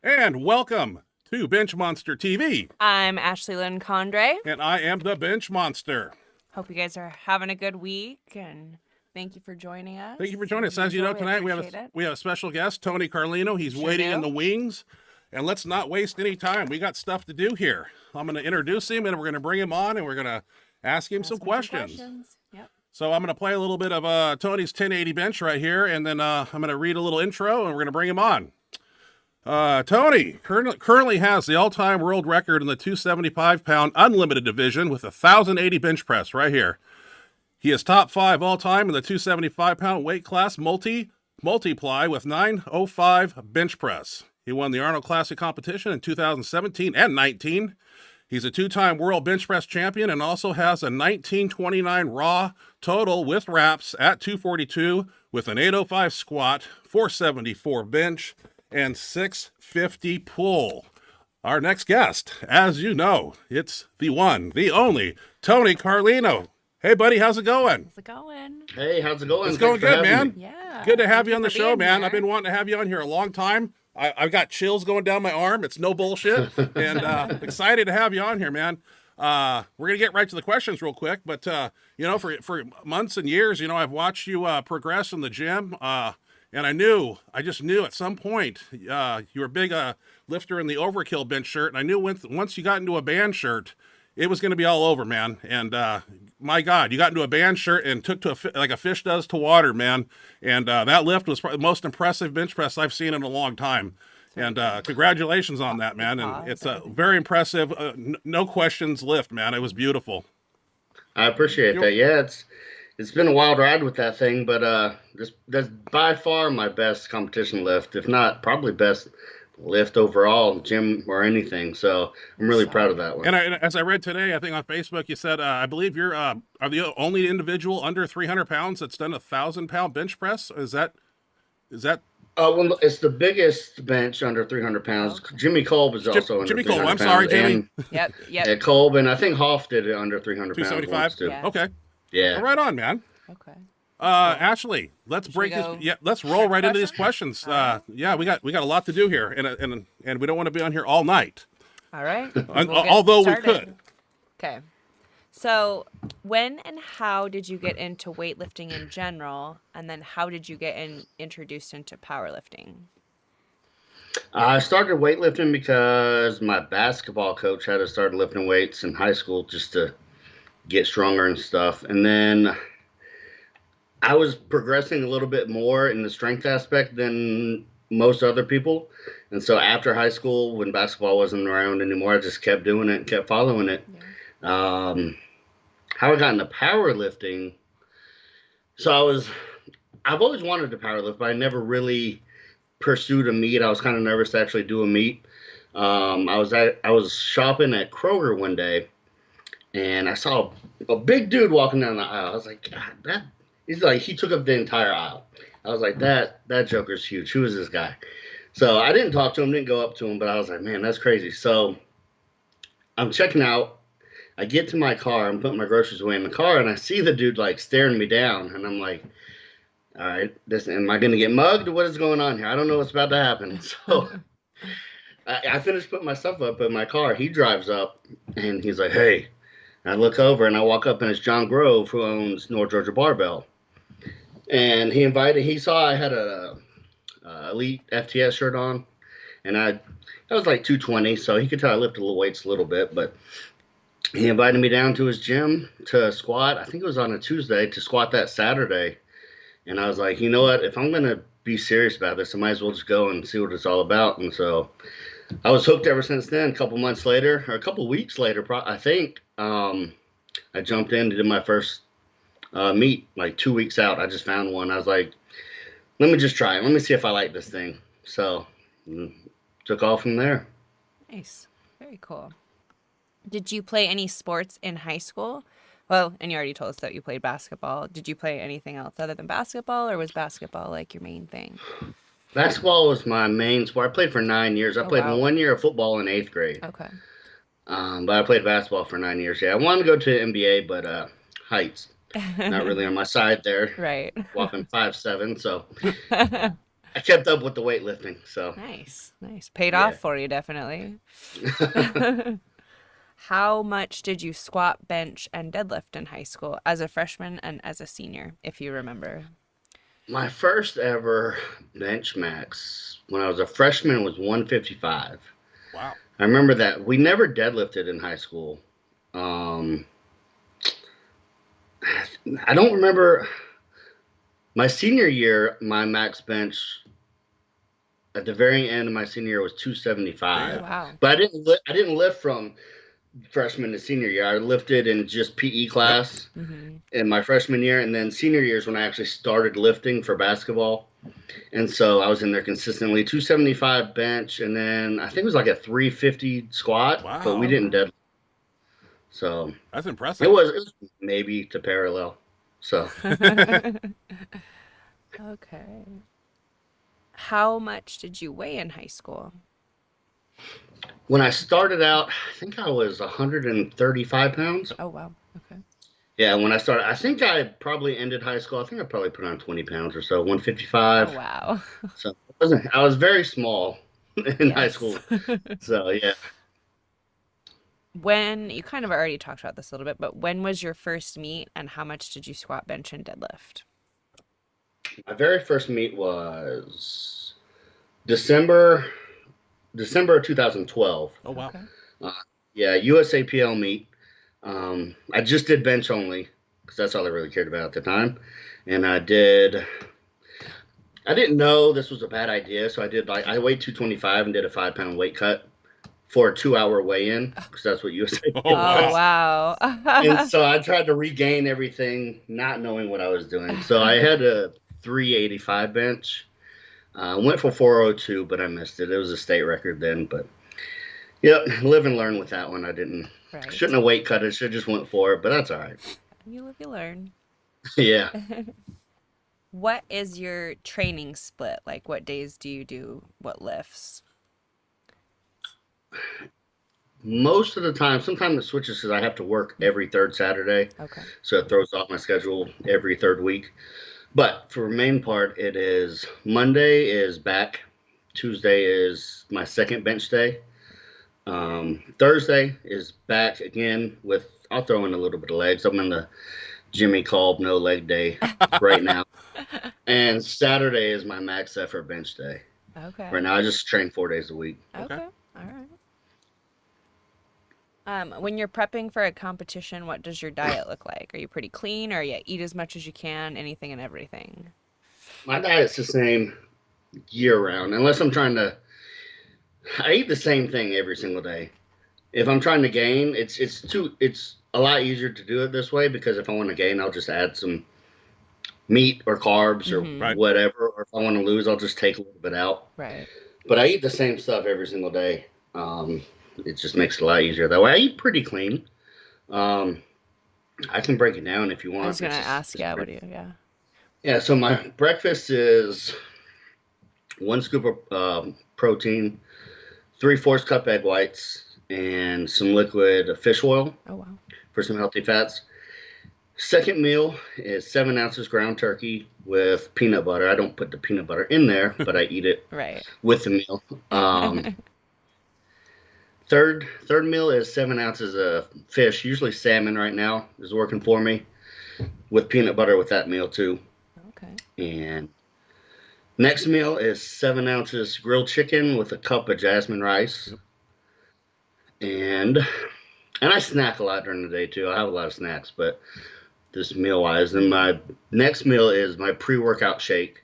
And welcome to Benchmonster TV. I'm Ashley Lynn Condre. And I am the Bench Monster. Hope you guys are having a good week, and thank you for joining us. Thank you for joining us. As you know, tonight we have a special guest, Tony Carlino. He's waiting in the wings. And let's not waste any time. We got stuff to do here. I'm going to introduce him, and we're going to bring him on, and we're going to ask him some questions. Yep. So I'm going to play a little bit of Tony's 1080 bench right here, and then I'm going to read a little intro, and we're going to bring him on. Tony currently has the all-time world record in the 275-pound unlimited division with 1,080 bench press right here. He is top 5 all-time in the 275-pound weight class multiply with 905 bench press. He won the Arnold Classic competition in 2017 and 19. He's a 2-time world bench press champion and also has a 1929 raw total with wraps at 242 with an 805 squat, 474 bench, and 650 pull. Our next guest, as you know, it's the one, the only, Tony Carlino. Hey, buddy, how's it going? How's it going? Hey, how's it going? It's going good, man. Yeah. Good to have you on the show, man. I've been wanting to have you on here a long time. I've got chills going down my arm. It's no bullshit. And excited to have you on here, man. We're going to get right to the questions real quick. But, for months and years, I've watched you progress in the gym. And I just knew at some point you were a big lifter in the overkill bench shirt. And I knew once you got into a band shirt, it was going to be all over, man. And my God, you got into a band shirt and took to like a fish does to water, man. And that lift was probably the most impressive bench press I've seen in a long time. And congratulations on that, man. And it's a very impressive, no questions lift, man. It was beautiful. I appreciate that. Yeah, it's been a wild ride with that thing, but that's by far my best competition lift, if not probably best lift overall, gym or anything. So I'm really proud of that one. And as I read today, I think on Facebook, you said, I believe you're are the only individual under 300 pounds that's done 1,000-pound bench press. Is that? Well, it's the biggest bench under 300 pounds. Okay. Jimmy Kolb is also under 300 pounds. I'm sorry, Jimmy. Yep. Yeah, Kolb, and I think Hoff did it under 300 pounds. 275? Too. Yeah. Okay. Yeah. Right on, man. Okay. Ashley, let's break this. Yeah, let's roll right into these questions. Yeah, we got a lot to do here, and we don't want to be on here all night. All right. Although we could. Okay. So, when and how did you get into weightlifting in general, and then how did you get introduced into powerlifting? I started weightlifting because my basketball coach had us start lifting weights in high school just to get stronger and stuff, and then I was progressing a little bit more in the strength aspect than most other people. And so after high school, when basketball wasn't around anymore, I just kept doing it and kept following it. Yeah. How I got into powerlifting. So I've always wanted to powerlift, but I never really pursued a meet. I was kind of nervous to actually do a meet. I was shopping at Kroger one day, and I saw a big dude walking down the aisle. I was like, God, he took up the entire aisle. I was like, that joker's huge. Who is this guy? So I didn't talk to him, didn't go up to him, but I was like, man, that's crazy. So I'm checking out. I get to my car. I'm putting my groceries away in the car, and I see the dude staring me down, and I'm like, all right, am I going to get mugged? What is going on here? I don't know what's about to happen. So I finished putting my stuff up in my car. He drives up, and he's like, hey. And I look over, and I walk up, and it's John Grove, who owns North Georgia Barbell. And he saw I had a Elite FTS shirt on, and I was like 220, so he could tell I lifted the weights a little bit, but he invited me down to his gym to squat. I think it was on a Tuesday, to squat that Saturday. And I was like, you know what, if I'm going to be serious about this, I might as well just go and see what it's all about. And so I was hooked ever since then. A couple weeks later, I think, I jumped in to do my first meet, 2 weeks out. I just found one. I was like, let me just try it. Let me see if I like this thing. So took off from there. Nice. Very cool. Did you play any sports in high school? Well, and you already told us that you played basketball. Did you play anything else other than basketball, or was basketball your main thing? Basketball was my main sport. I played for 9 years. I played 1 year of football in 8th grade. Okay. But I played basketball for 9 years. Yeah, I wanted to go to the NBA, but heights not really on my side there. Right. Walking 5'7", so I kept up with the weightlifting, so Nice. Paid yeah. off for you, definitely. How much did you squat, bench, and deadlift in high school as a freshman and as a senior, if you remember? My first ever bench max when I was a freshman was 155. Wow. I remember that. We never deadlifted in high school. Um, I don't remember my senior year. My max bench at the very end of my senior year was 275. Damn. Wow. But I didn't lift from freshman to senior year. I lifted in just PE class Mm-hmm. in my freshman year, and then senior year is when I actually started lifting for basketball. And so I was in there consistently, 275 bench, and then I think it was like a 350 squat, but we Wow. didn't deadlift. So That's it impressive. was maybe to parallel. So Okay. How much did you weigh in high school? when I started out, I think I was 135 pounds. Oh, wow. Okay. Yeah, when I started, I think I probably ended high school. I think I probably put on 20 pounds or so, Oh, 155. wow. So I was very small in high Yes. school. So yeah, When you kind of already talked about this a little bit, but when was your first meet and how much did you squat, bench, and deadlift? my very first meet was December of 2012. Oh, wow. Okay. Uh, yeah, USAPL meet. I just did bench only because that's all I really cared about at the time, and I didn't know this was a bad idea, so I weighed 225 and did a 5-pound weight cut for a 2-hour weigh-in because that's what USAPL Oh, Oh, was. wow. And so I tried to regain everything, not knowing what I was doing. So I had a 385 bench. Went for 402, but I missed it. It was a state record then, but yep, live and learn with that one. Right. Shouldn't have weight cut it. Should have just went for it, but that's all right. You live, you learn. Yeah. What is your training split? Like, what days do you do what lifts? Most of the time, sometimes it switches because I have to work every third Saturday. Okay. So it throws off my schedule every third week. But for the main part, it is Monday is back. Tuesday is my second bench day. Thursday is back again with, I'll throw in a little bit of legs. I'm in the Jimmy Kolb no leg day right now. And Saturday is my max effort bench day. Okay. Right now, I just train 4 days a week. Okay. Okay. All right. When you're prepping for a competition, what does your diet look like? Are you pretty clean, or you eat as much as you can, anything and everything? My diet's the same year round, unless I eat the same thing every single day. If I'm trying to gain, it's a lot easier to do it this way because if I want to gain, I'll just add some meat or carbs or Right. whatever. Or if I want to lose, I'll just take a little bit out. Right. But I eat the same stuff every single day. It just makes it a lot easier that way. I eat pretty clean. I can break it down if you want. I was gonna It's ask, yeah, what pretty- do you, yeah. Yeah, so my breakfast is 1 scoop of protein, 3/4 cup egg whites, and some liquid fish oil Oh, wow. for some healthy fats. Second meal is 7 ounces ground turkey with peanut butter. I don't put the peanut butter in there, but I eat it Right. with the meal. Third meal is 7 ounces of fish, usually salmon right now is working for me, with peanut butter with that meal too. Okay. And next meal is 7 ounces grilled chicken with a cup of jasmine rice. And I snack a lot during the day too. I have a lot of snacks, but this meal wise. And my next meal is my pre-workout shake,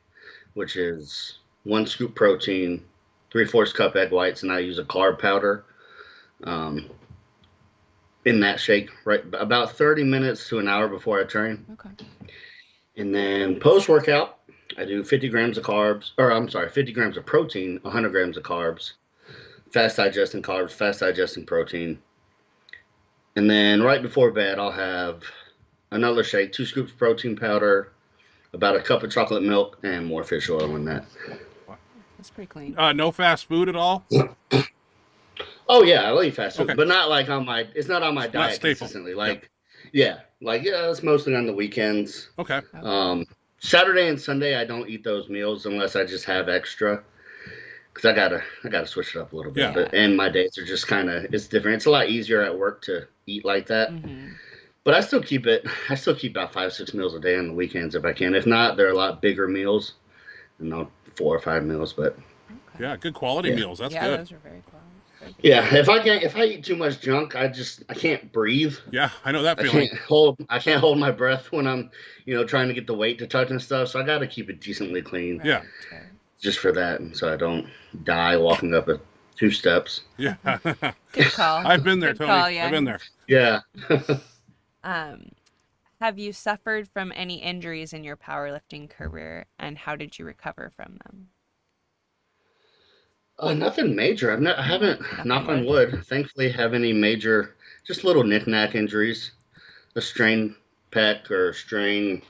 which is 1 scoop protein, 3/4 cup egg whites, and I use a carb powder in that shake right about 30 minutes to an hour before I train. Okay. And then post-workout, I do 50 grams of carbs, or I'm sorry, 50 grams of protein, 100 grams of carbs, fast digesting carbs, fast digesting protein. And then right before bed, I'll have another shake, 2 scoops of protein powder, about a cup of chocolate milk, and more fish oil in that. That's pretty clean. No fast food at all? Oh yeah, I'll eat fast food, Okay. but not like it's not on my Not diet staple. consistently. It's mostly on the weekends. Okay. Um, Saturday and Sunday, I don't eat those meals unless I just have extra. Because I gotta switch it up a little bit. Yeah. But, and my days are just kind of, it's different. It's a lot easier at work to eat like that. Mm-hmm. But I still keep about 5-6 meals a day on the weekends if I can. If not, they're a lot bigger meals, 4 or 5 meals. But Yeah, good quality meals. That's good. Those are very cool. yeah, if I eat too much junk, I can't breathe. Yeah, I know that I feeling. can't hold my breath when I'm, trying to get the weight to touch and stuff. So I got to keep it decently clean. Yeah. Just for that, and so I don't die walking up 2 steps. Yeah. Good call. I've been there, Good Tony. call, yeah. I've been there. Yeah. Have you suffered from any injuries in your powerlifting career, and how did you recover from them? Nothing major. I haven't, knock on wood, thankfully have any major, just little knick-knack injuries, a strained pec or a strained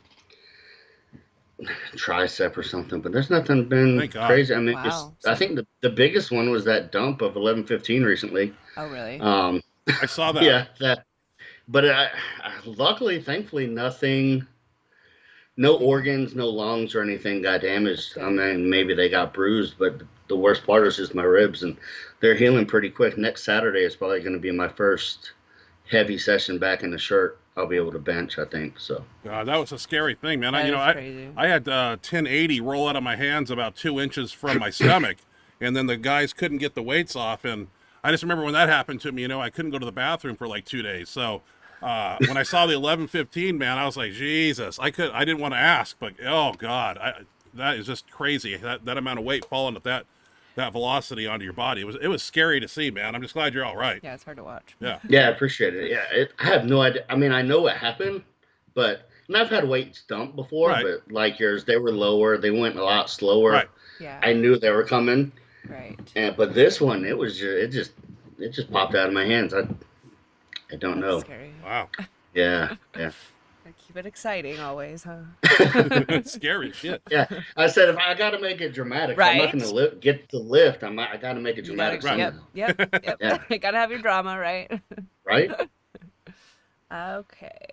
tricep or something, but there's nothing been Thank God. crazy. I mean, Wow. I think the biggest one was that dump of 11:15 recently. Oh, really? I saw that. Yeah, that. But luckily, thankfully, nothing, no organs, no lungs or anything got damaged. Okay. I mean, maybe they got bruised, but the worst part is just my ribs, and they're healing pretty quick. Next Saturday is probably going to be my first heavy session back in the shirt. I'll be able to bench, I think. So That was a scary thing, man. That is I crazy. had 1080 roll out of my hands about 2 inches from my stomach, and then the guys couldn't get the weights off, and I just remember when that happened to me. I couldn't go to the bathroom for like 2 days. So when I saw the 11:15, man, I was like, Jesus. I didn't want to ask, but oh God, that is just crazy. That amount of weight falling at that velocity onto your body. It was scary to see, man. I'm just glad you're all right. Yeah, it's hard to watch. Yeah. yeah, I appreciate it. Yeah, I have no idea. I mean, I know what happened, but and I've had weights dump before, Right. but like yours, they were lower. They went a lot slower. Right. Yeah. I knew they were coming. Right. But this one, it just popped out of my hands. I don't know. That's scary. Wow. Yeah. Keep it exciting always, huh? Scary shit. Yeah. I said if I got to make it dramatic, if I'm not Right. going to get the lift. I got to make it You gotta- dramatic. Right. somehow. Yep. Yeah. You gotta have your drama, right? Right. Okay.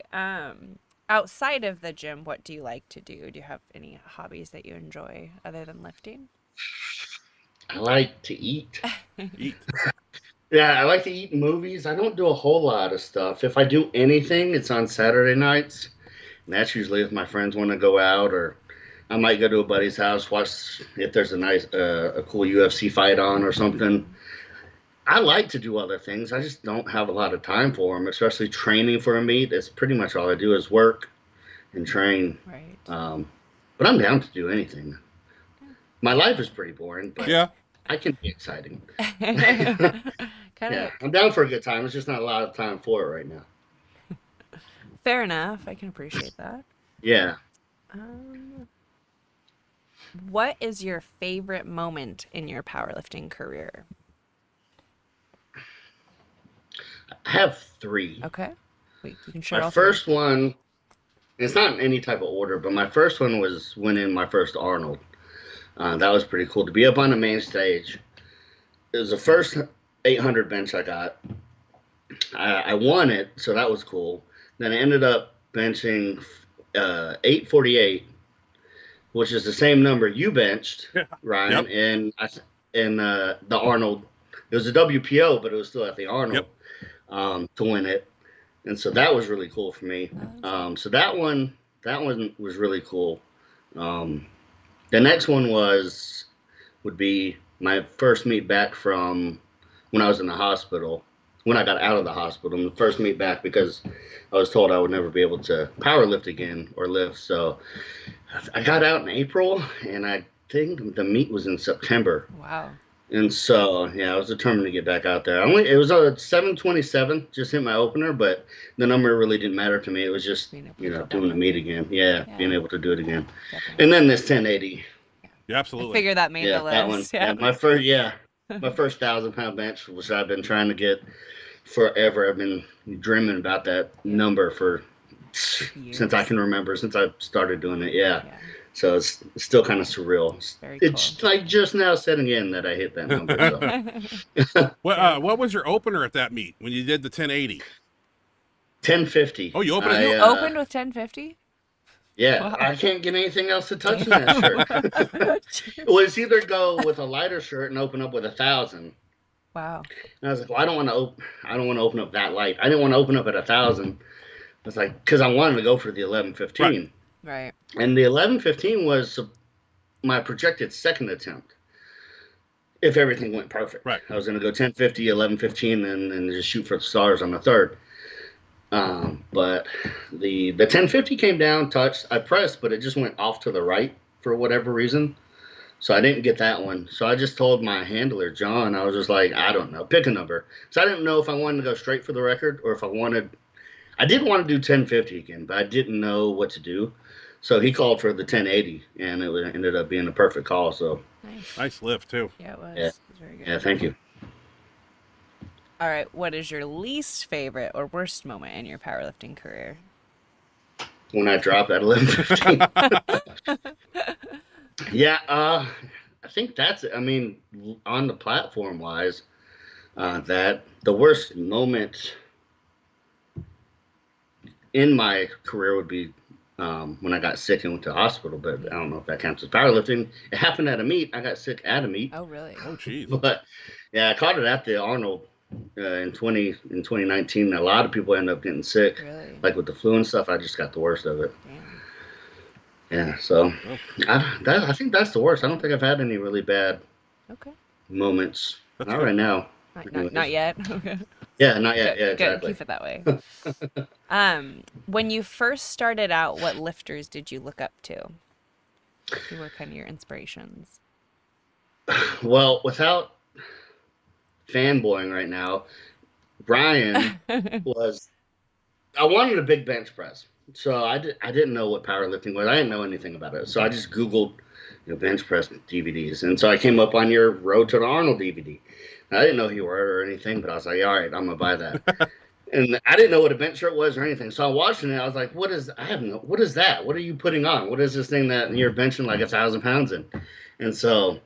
Outside of the gym, what do you like to do? Do you have any hobbies that you enjoy other than lifting? I like to eat. Eat. Yeah, I like to eat movies. I don't do a whole lot of stuff. If I do anything, it's on Saturday nights. And that's usually if my friends want to go out, or I might go to a buddy's house, watch if there's a cool UFC fight on or something. I like to do other things. I just don't have a lot of time for them, especially training for a meet. It's pretty much all I do is work and train. Right. But I'm down to do anything. My life is pretty boring, but Yeah. I can be exciting. kind of. Yeah, I'm down for a good time. It's just not a lot of time for it right now. Fair enough. I can appreciate that. Yeah. What is your favorite moment in your powerlifting career? I have 3. Okay. Wait, you can share My all three. first one, it's not in any type of order, but my first one was winning my first Arnold. That was pretty cool to be up on the main stage. It was the first 800 bench I got. I won it, so that was cool. Then I ended up benching 848, which is the same number you benched, Ryan, Yep. and the Arnold. It was a WPO, but it was still at the Arnold to win it, and so that was really cool for me. So that one was really cool. The next one would be my first meet back from when I was in the hospital. When I got out of the hospital, the first meet back, because I was told I would never be able to power lift again or lift. So I got out in April, and I think the meet was in September. Wow. And so, yeah, I was determined to get back out there. It was a 727, just hit my opener, but the number really didn't matter to me. It was just, Being able to go doing the back. meet again. Yeah, Yeah. being able to do it again. Definitely. And then this 1080. Yeah, I absolutely. figure that made Yeah, the list. that one. Yeah, my first 1,000-pound bench, which I've been trying to get forever. I've been dreaming about that number for since I can remember, since I started doing it. Yeah. So it's still kind of surreal. Very It's like just now setting in that I hit that number. So. What was your opener at that meet when you did the 1080? 1050. Oh, you opened it? You opened with 1050? Yeah, Wow. I can't get anything else to touch in that shirt. It was either go with a lighter shirt and open up with 1,000. Wow. And I was like, well, I don't want to open up that light. I didn't want to open up at 1,000. It's like, because I wanted to go for the 11:15. Right. And the 11:15 was my projected second attempt. If everything went perfect. Right. I was going to go 10:50, 11:15, and just shoot for the stars on the third. But the 10:50 came down, touched, I pressed, but it just went off to the right for whatever reason. So I didn't get that one. So I just told my handler, John, I was just like, I don't know, pick a number. So I didn't know if I wanted to go straight for the record or if I did want to do 10:50 again, but I didn't know what to do. So he called for the 10:80, and it ended up being a perfect call. So Nice lift too. Yeah, it was. Yeah. It was very good. yeah, thank you. All right. What is your least favorite or worst moment in your powerlifting career? When I dropped at 11:15. Yeah, I think that's it. I mean, on the platform wise, that the worst moment in my career would be when I got sick and went to the hospital. But I don't know if that counts as powerlifting. It happened at a meet. I got sick at a meet. Oh, really? Oh, geez. But yeah, I caught it at the Arnold in 2019. A lot of people end up getting sick, Really? like with the flu and stuff. I just got the worst of it. Damn. Yeah, so Oh. I think that's the worst. I don't think I've had any really bad Okay. moments. That's Not good. right now. Not yet. Okay. Yeah, not yet. Good. Yeah, Good. exactly. Keep it that way. When you first started out, what lifters did you look up to? Who were kind of your inspirations? Well, without fanboying right now, Brian was. I wanted a big bench press, so I didn't know what powerlifting was. I didn't know anything about it, so I just Googled, bench press DVDs, and so I came up on your Road to the Arnold DVD. I didn't know who you were or anything, but I was like, all right, I'm gonna buy that. And I didn't know what a bench shirt was or anything, so I watching it. I was like, what is that? What are you putting on? What is this thing that you're benching like 1,000 pounds in? And so,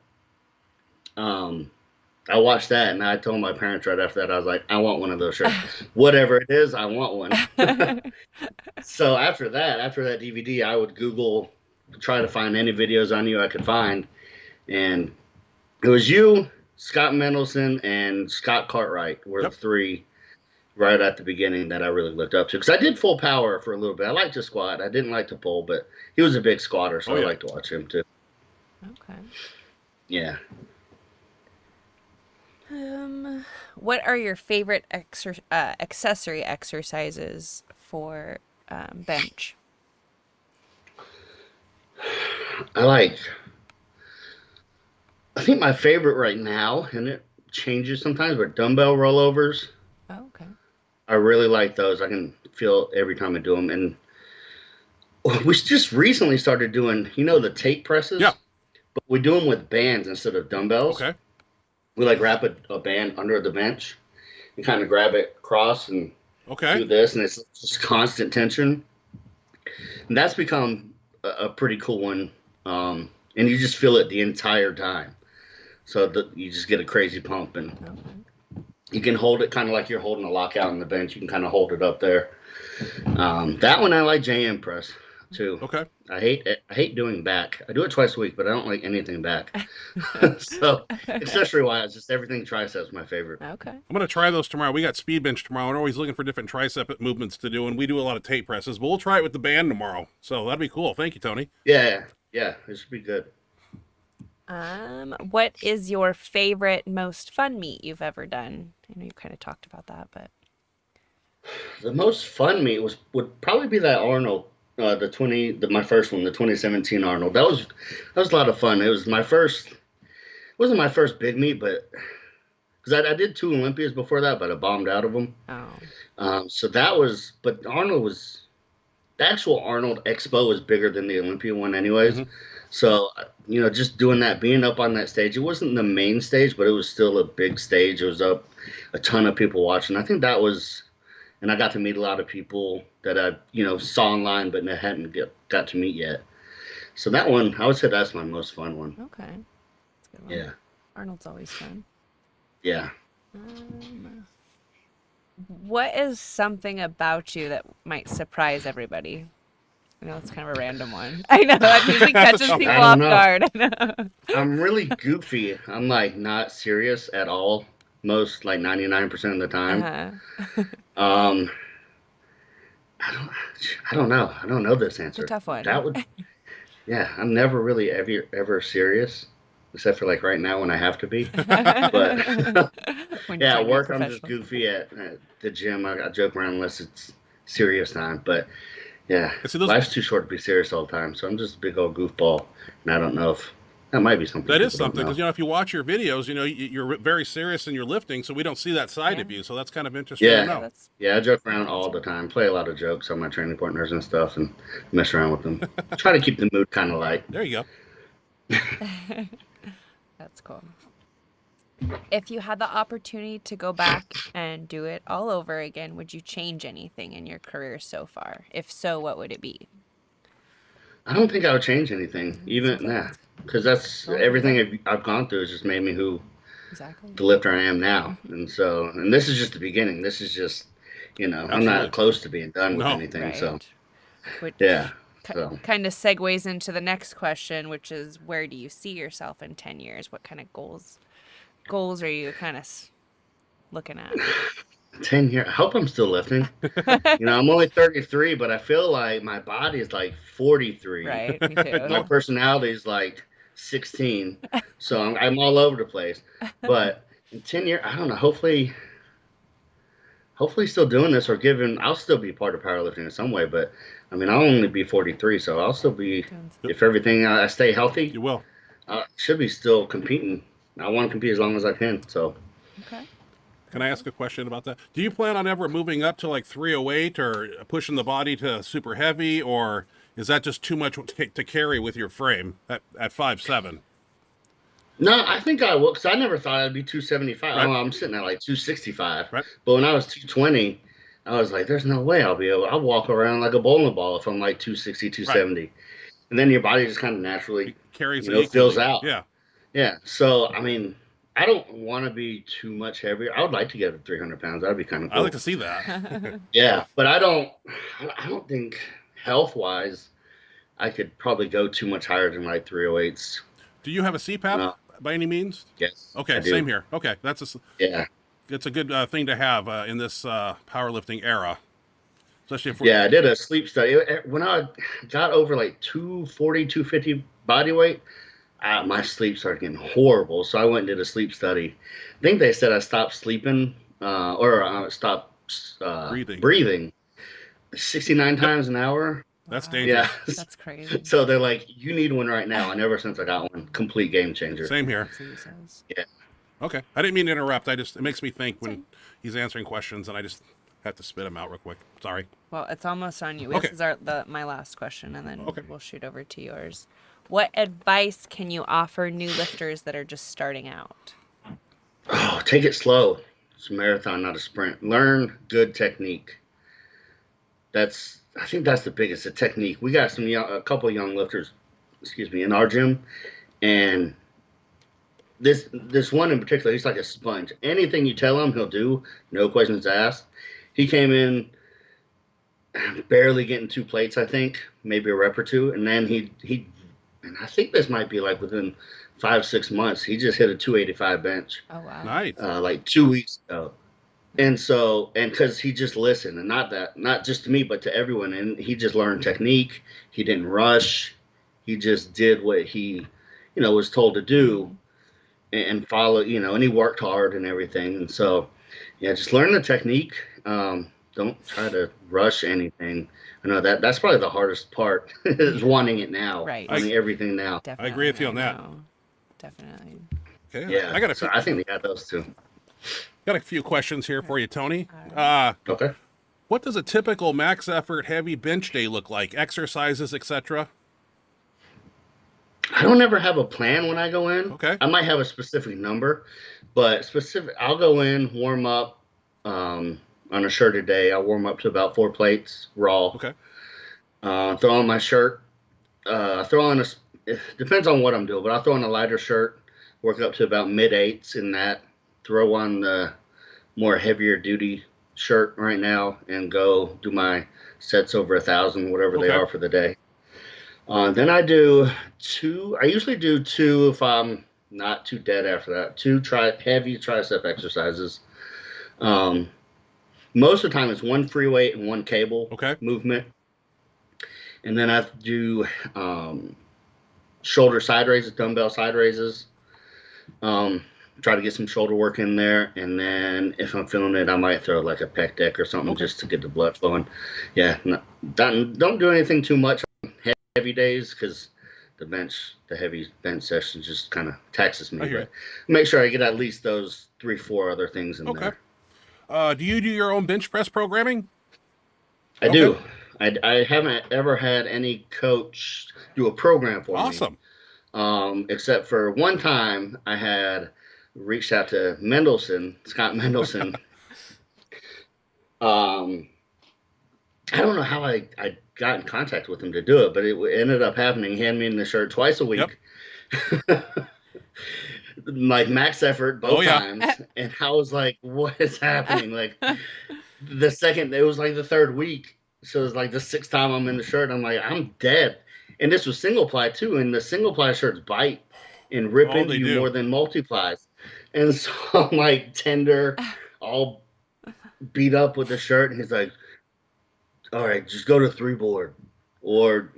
I watched that, and I told my parents right after that, I was like, I want one of those shirts. Whatever it is, I want one. So after that DVD, I would Google, try to find any videos on you I could find, and it was you, Scott Mendelson, and Scott Cartwright were the three right at the beginning that I really looked up to. Because I did full power for a little bit. I liked to squat. I didn't like to pull, but he was a big squatter, so I like to watch him too. Okay. Yeah. What are your favorite accessory exercises for bench? I think my favorite right now, and it changes sometimes, but dumbbell rollovers. Oh, okay. I really like those. I can feel every time I do them. And we just recently started doing, the tape presses? Yeah. But we do them with bands instead of dumbbells. Okay. We wrap a band under the bench and kind of grab it across and do this. And it's just constant tension. And that's become a pretty cool one. And you just feel it the entire time. So you just get a crazy pump. And you can hold it kind of like you're holding a lockout on the bench. You can kind of hold it up there. That one I like JM press too. Okay. I hate doing back. I do it twice a week, but I don't like anything back. So accessory wise, just everything triceps my favorite. Okay. I'm going to try those tomorrow. We got speed bench tomorrow. We're always looking for different tricep movements to do, and we do a lot of tape presses, but we'll try it with the band tomorrow. So that'd be cool. Thank you, Tony. Yeah, it should be good. What is your favorite, most fun meet you've ever done? I know you kind of talked about that, but The most fun meet would probably be that Arnold, my first one, the 2017 Arnold. That was a lot of fun. It was my first. It wasn't my first big meet, but because I did 2 Olympias before that, but I bombed out of them. oh, So that was. But Arnold was. The actual Arnold Expo was bigger than the Olympia one, anyways. Mhm. So just doing that, being up on that stage, it wasn't the main stage, but it was still a big stage. It was up, a ton of people watching. I think that was. And I got to meet a lot of people that I, saw online, but hadn't got to meet yet. So that one, I would say that's my most fun one. okay. That's a good one. Yeah. Arnold's always fun. Yeah. What is something about you that might surprise everybody? I know it's kind of a random one. I know that usually catches people I off don't know. guard. I know. I'm really goofy. I'm like not serious at all. Most like 99% of the time. Uh-huh. Um, I don't know. I don't know this It's a answer. tough one. That would, yeah. I'm never really ever serious, except for like right now when I have to be. But When yeah, you're at doing work I'm just professional. goofy. At the gym I joke around unless it's serious time. But yeah, See, those, life's too short to be serious all the time. So I'm just a big old goofball, and I don't know if that might be something that is people don't something, because, know. if you watch your videos, you're very serious in your lifting, so we don't see that side Yeah. of you. So that's kind of interesting to Yeah. Yeah, know. that's Yeah, I joke good around all the answer. time. Play a lot of jokes on my training partners and stuff, and mess around with them. Try to keep the mood kind of light. There you go. That's cool. If you had the opportunity to go back and do it all over again, would you change anything in your career so far? If so, what would it be? I don't think I would change anything, even Seems like nah, it's because that's going pretty everything good. I've gone through has just made me who Exactly. the lifter I am now. And this is just the beginning. This is just, I'm Absolutely. not close to being done with No. anything. So Right. Which yeah, so kind of segues into the next question, which is where do you see yourself in 10 years? What kind of goals are you kind of looking at? 10 years. I hope I'm still lifting. I'm only 33, but I feel like my body is like 43. Right, me My too. personality is like 16, so I'm all over the place. But in 10 years, I don't know. Hopefully, still doing this or giving. I'll still be part of powerlifting in some way. But I mean, I'll only be 43, so I'll still be. If everything I stay healthy, You will. I should be still competing. I want to compete as long as I can. So Okay. Can I ask a question about that? Do you plan on ever moving up to like 308 or pushing the body to super heavy, or is that just too much to carry with your frame at 5'7"? no, I think I will because I never thought I'd be 275. Right. I'm sitting at like 265. Right. But when I was 220, I was like, there's no way I'll be able. I'll walk around like a bowling ball if I'm like 260, 270. And then your body just kind of naturally, It carries it fills equally. out. Yeah. Yeah. So, I mean, I don't want to be too much heavier. I would like to get to 300 pounds. That'd be kind of I cool. like to see that. Yeah. But I don't think health wise, I could probably go too much higher than like 308s. Do you have a CPAP No. by any means? Yes. I Okay, do. same here. Okay, Yeah. it's a good thing to have in this powerlifting era, especially if we're, Yeah, I did a sleep study. When I got over like 240, 250 body weight, my sleep started getting horrible. So I went and did a sleep study. I think they said I stopped sleeping or stopped breathing 69 Yep. times an hour. That's Wow. dangerous. Yeah. That's crazy. So they're like, you need one right now. And ever since I got one, complete game changer. Same here. Jesus. Okay, I didn't mean to interrupt. It makes me think when he's answering questions, and I just had to spit them out real quick. Sorry. Well, it's almost on you. Okay. This is my last question, and then Okay. we'll shoot over to yours. What advice can you offer new lifters that are just starting out? Oh, take it slow. It's a marathon, not a sprint. Learn good technique. I think that's the biggest, the technique. We got a couple of young lifters, in our gym, and this one in particular, he's like a sponge. Anything you tell him, he'll do. No questions asked. He came in barely getting 2 plates, I think, maybe a rep or two, and then and I think this might be like within 5-6 months, he just hit a 285 bench. Oh wow. Nice. Like 2 weeks ago. And because he just listened, and not just to me, but to everyone. And he just learned technique. He didn't rush. He just did what he, was told to do and follow, and he worked hard and everything. And so, yeah, just learn the technique. Don't try to rush anything. I know that's probably the hardest part is wanting it now. Right. Wanting everything now. Definitely. agree with you on that. know. Definitely. Okay. Yeah. I I think we got those two. got a few questions here for you, Tony. Okay. What does a typical max effort heavy bench day look like? Exercises, etc. I don't ever have a plan when I go in. Okay. I might have a specific number, but I'll go in, warm up. On a shirted day, I'll warm up to about 4 plates raw. Okay. Throw on my shirt. Throw on it depends on what I'm doing, but I'll throw on a lighter shirt. Work up to about mid-8s in that. Throw on the more heavier duty shirt right now and go do my sets over 1,000, whatever they are for the day. Then I do 2. I usually do 2 if I'm not too dead after that. 2 heavy tricep exercises. Most of the time it's 1 free weight and 1 cable movement. And then I do shoulder side raises, dumbbell side raises. Try to get some shoulder work in there. And then if I'm feeling it, I might throw like a pec deck or something just to get the blood flowing. Yeah, don't do anything too much on heavy days because the heavy bench session just kind of taxes me. But make sure I get at least those 3-4 other things in there. Do you do your own bench press programming? I do. I haven't ever had any coach do a program for me. Awesome. Except for one time I had reached out to Scott Mendelson. I don't know how I got in contact with him to do it, but it ended up happening. He had me in the shirt twice a week. Like max effort both times. And I was like, what is happening? Like it was like the 3rd week. So it was like the 6th time I'm in the shirt. I'm like, I'm dead. And this was single ply too. And the single ply shirts bite and rip into you more than multiplies. And so I'm like tender, all beat up with the shirt. And he's like, all right, just go to 3 board or,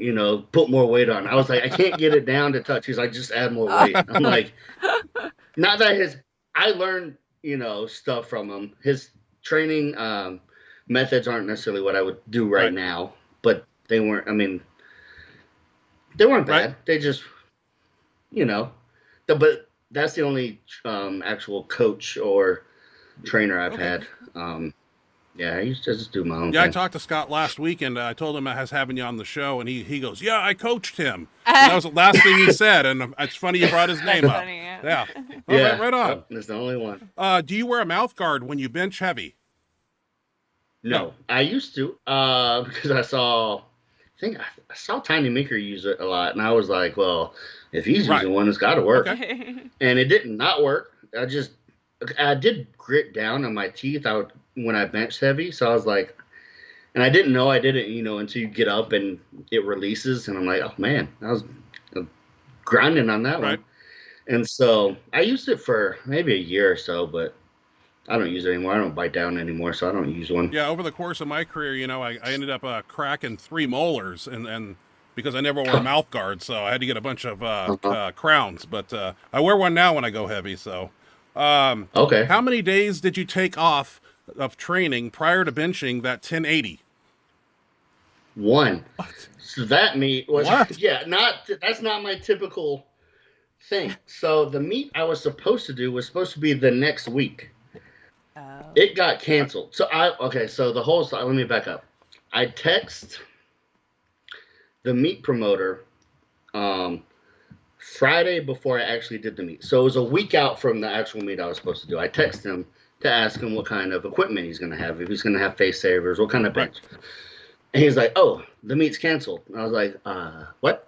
put more weight on. I was like, I can't get it down to touch. He's like, just add more weight. I'm like, not that I learned, stuff from him. His training methods aren't necessarily what I would do right now, but they weren't bad. They just, but that's the only actual coach or trainer I've had. I used to just do my own thing. I talked to Scott last week, and I told him I was having you on the show, and he goes, yeah, I coached him. And that was the last thing he said, and it's funny you brought his name up. Funny, Right on. Yep, that's the only one. Do you wear a mouth guard when you bench heavy? No. I used to, because I saw Tiny Meeker use it a lot, and I was like, well, if he's using one, it's got to work. And it did not work. I did grit down on my teeth when I benched heavy, so I was like, and I didn't know I did it, until you get up and it releases, and I'm like, oh man, I was grinding on that one. And so I used it for maybe a year or so, but I don't use it anymore. I don't bite down anymore, so I don't use one. Yeah, over the course of my career, I ended up cracking 3 molars, and because I never wore a mouth guard, so I had to get a bunch of crowns. But I wear one now when I go heavy. So, how many days did you take off of training prior to benching that 1080? 1. So that meet was that's not my typical thing. So the meet I was supposed to do was supposed to be the next week. It got canceled. So let me back up. I text the meet promoter Friday before I actually did the meet. So it was a week out from the actual meet I was supposed to do. I texted him to ask him what kind of equipment he's going to have, if he's going to have face savers, what kind of bench. And he's like, oh, the meet's canceled. And I was like, what?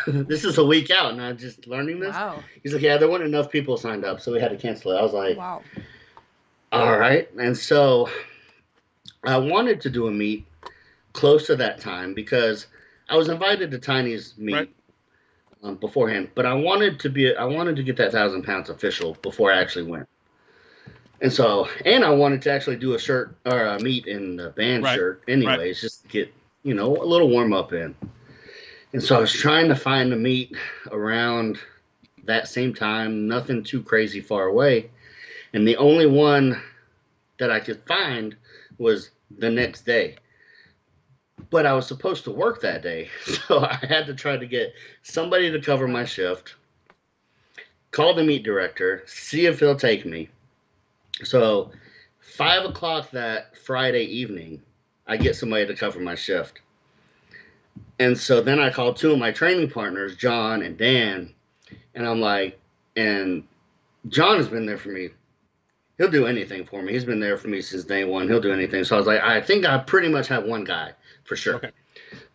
This is a week out, and I'm just learning this. Wow. He's like, yeah, there weren't enough people signed up, so we had to cancel it. I was like, wow. All right. And so I wanted to do a meet close to that time because I was invited to Tiny's meet beforehand, but I wanted to get that 1,000 pounds official before I actually went. And so, and I wanted to actually do a shirt or a meet in the band shirt anyways, just to get, a little warm up in. And so I was trying to find a meet around that same time, nothing too crazy far away. And the only one that I could find was the next day. But I was supposed to work that day. So I had to try to get somebody to cover my shift, call the meet director, see if he'll take me. So 5 o'clock that Friday evening, I get somebody to cover my shift. And so then I called 2 of my training partners, John and Dan. And I'm like, and John has been there for me. He'll do anything for me. He's been there for me since day one. He'll do anything. So I was like, I think I pretty much have one guy for sure. Okay.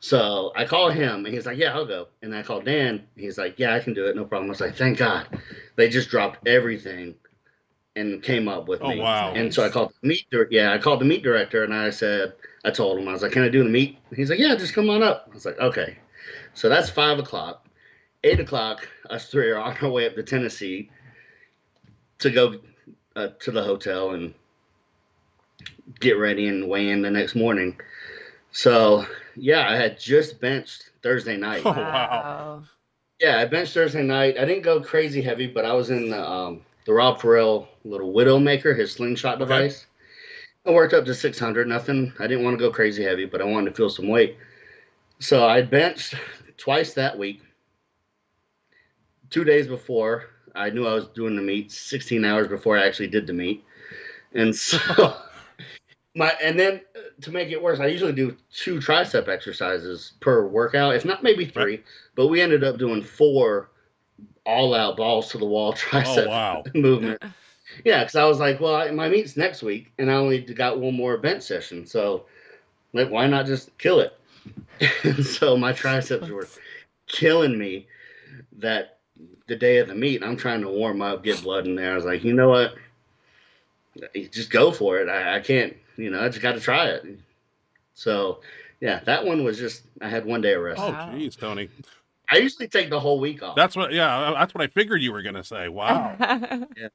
So I call him, and he's like, yeah, I'll go. And I call Dan. He's like, yeah, I can do it. No problem. I was like, thank God. They just dropped everything and came up with Oh, me. wow. And so I called the meet director and I told him, I was like, can I do the meet? He's like, yeah, just come on up. I was like, okay. So that's 5 o'clock. 8 o'clock, us three are on our way up to Tennessee to go to the hotel and get ready and weigh in the next morning. So, yeah, I had just benched Thursday night. Oh, wow. Yeah, I benched Thursday night. I didn't go crazy heavy, but I was in the Rob Farrell little Widowmaker, his slingshot device. I worked up to 600, nothing. I didn't want to go crazy heavy, but I wanted to feel some weight. So I benched twice that week. 2 days before, I knew I was doing the meet, 16 hours before I actually did the meet. And so and then to make it worse, I usually do 2 tricep exercises per workout, if not maybe 3, but we ended up doing 4 all-out balls to the wall tricep movement. Yeah, because I was like, well, my meet's next week, and I only got 1 more bench session, so like, why not just kill it? And so my triceps were killing me the day of the meet. I'm trying to warm up, get blood in there. I was like, you know what? Just go for it. I can't, I just got to try it. So, yeah, that one was just, I had 1 day of rest. Oh, geez, Tony. I usually take the whole week off. That's what I figured you were going to say. Wow. Yeah.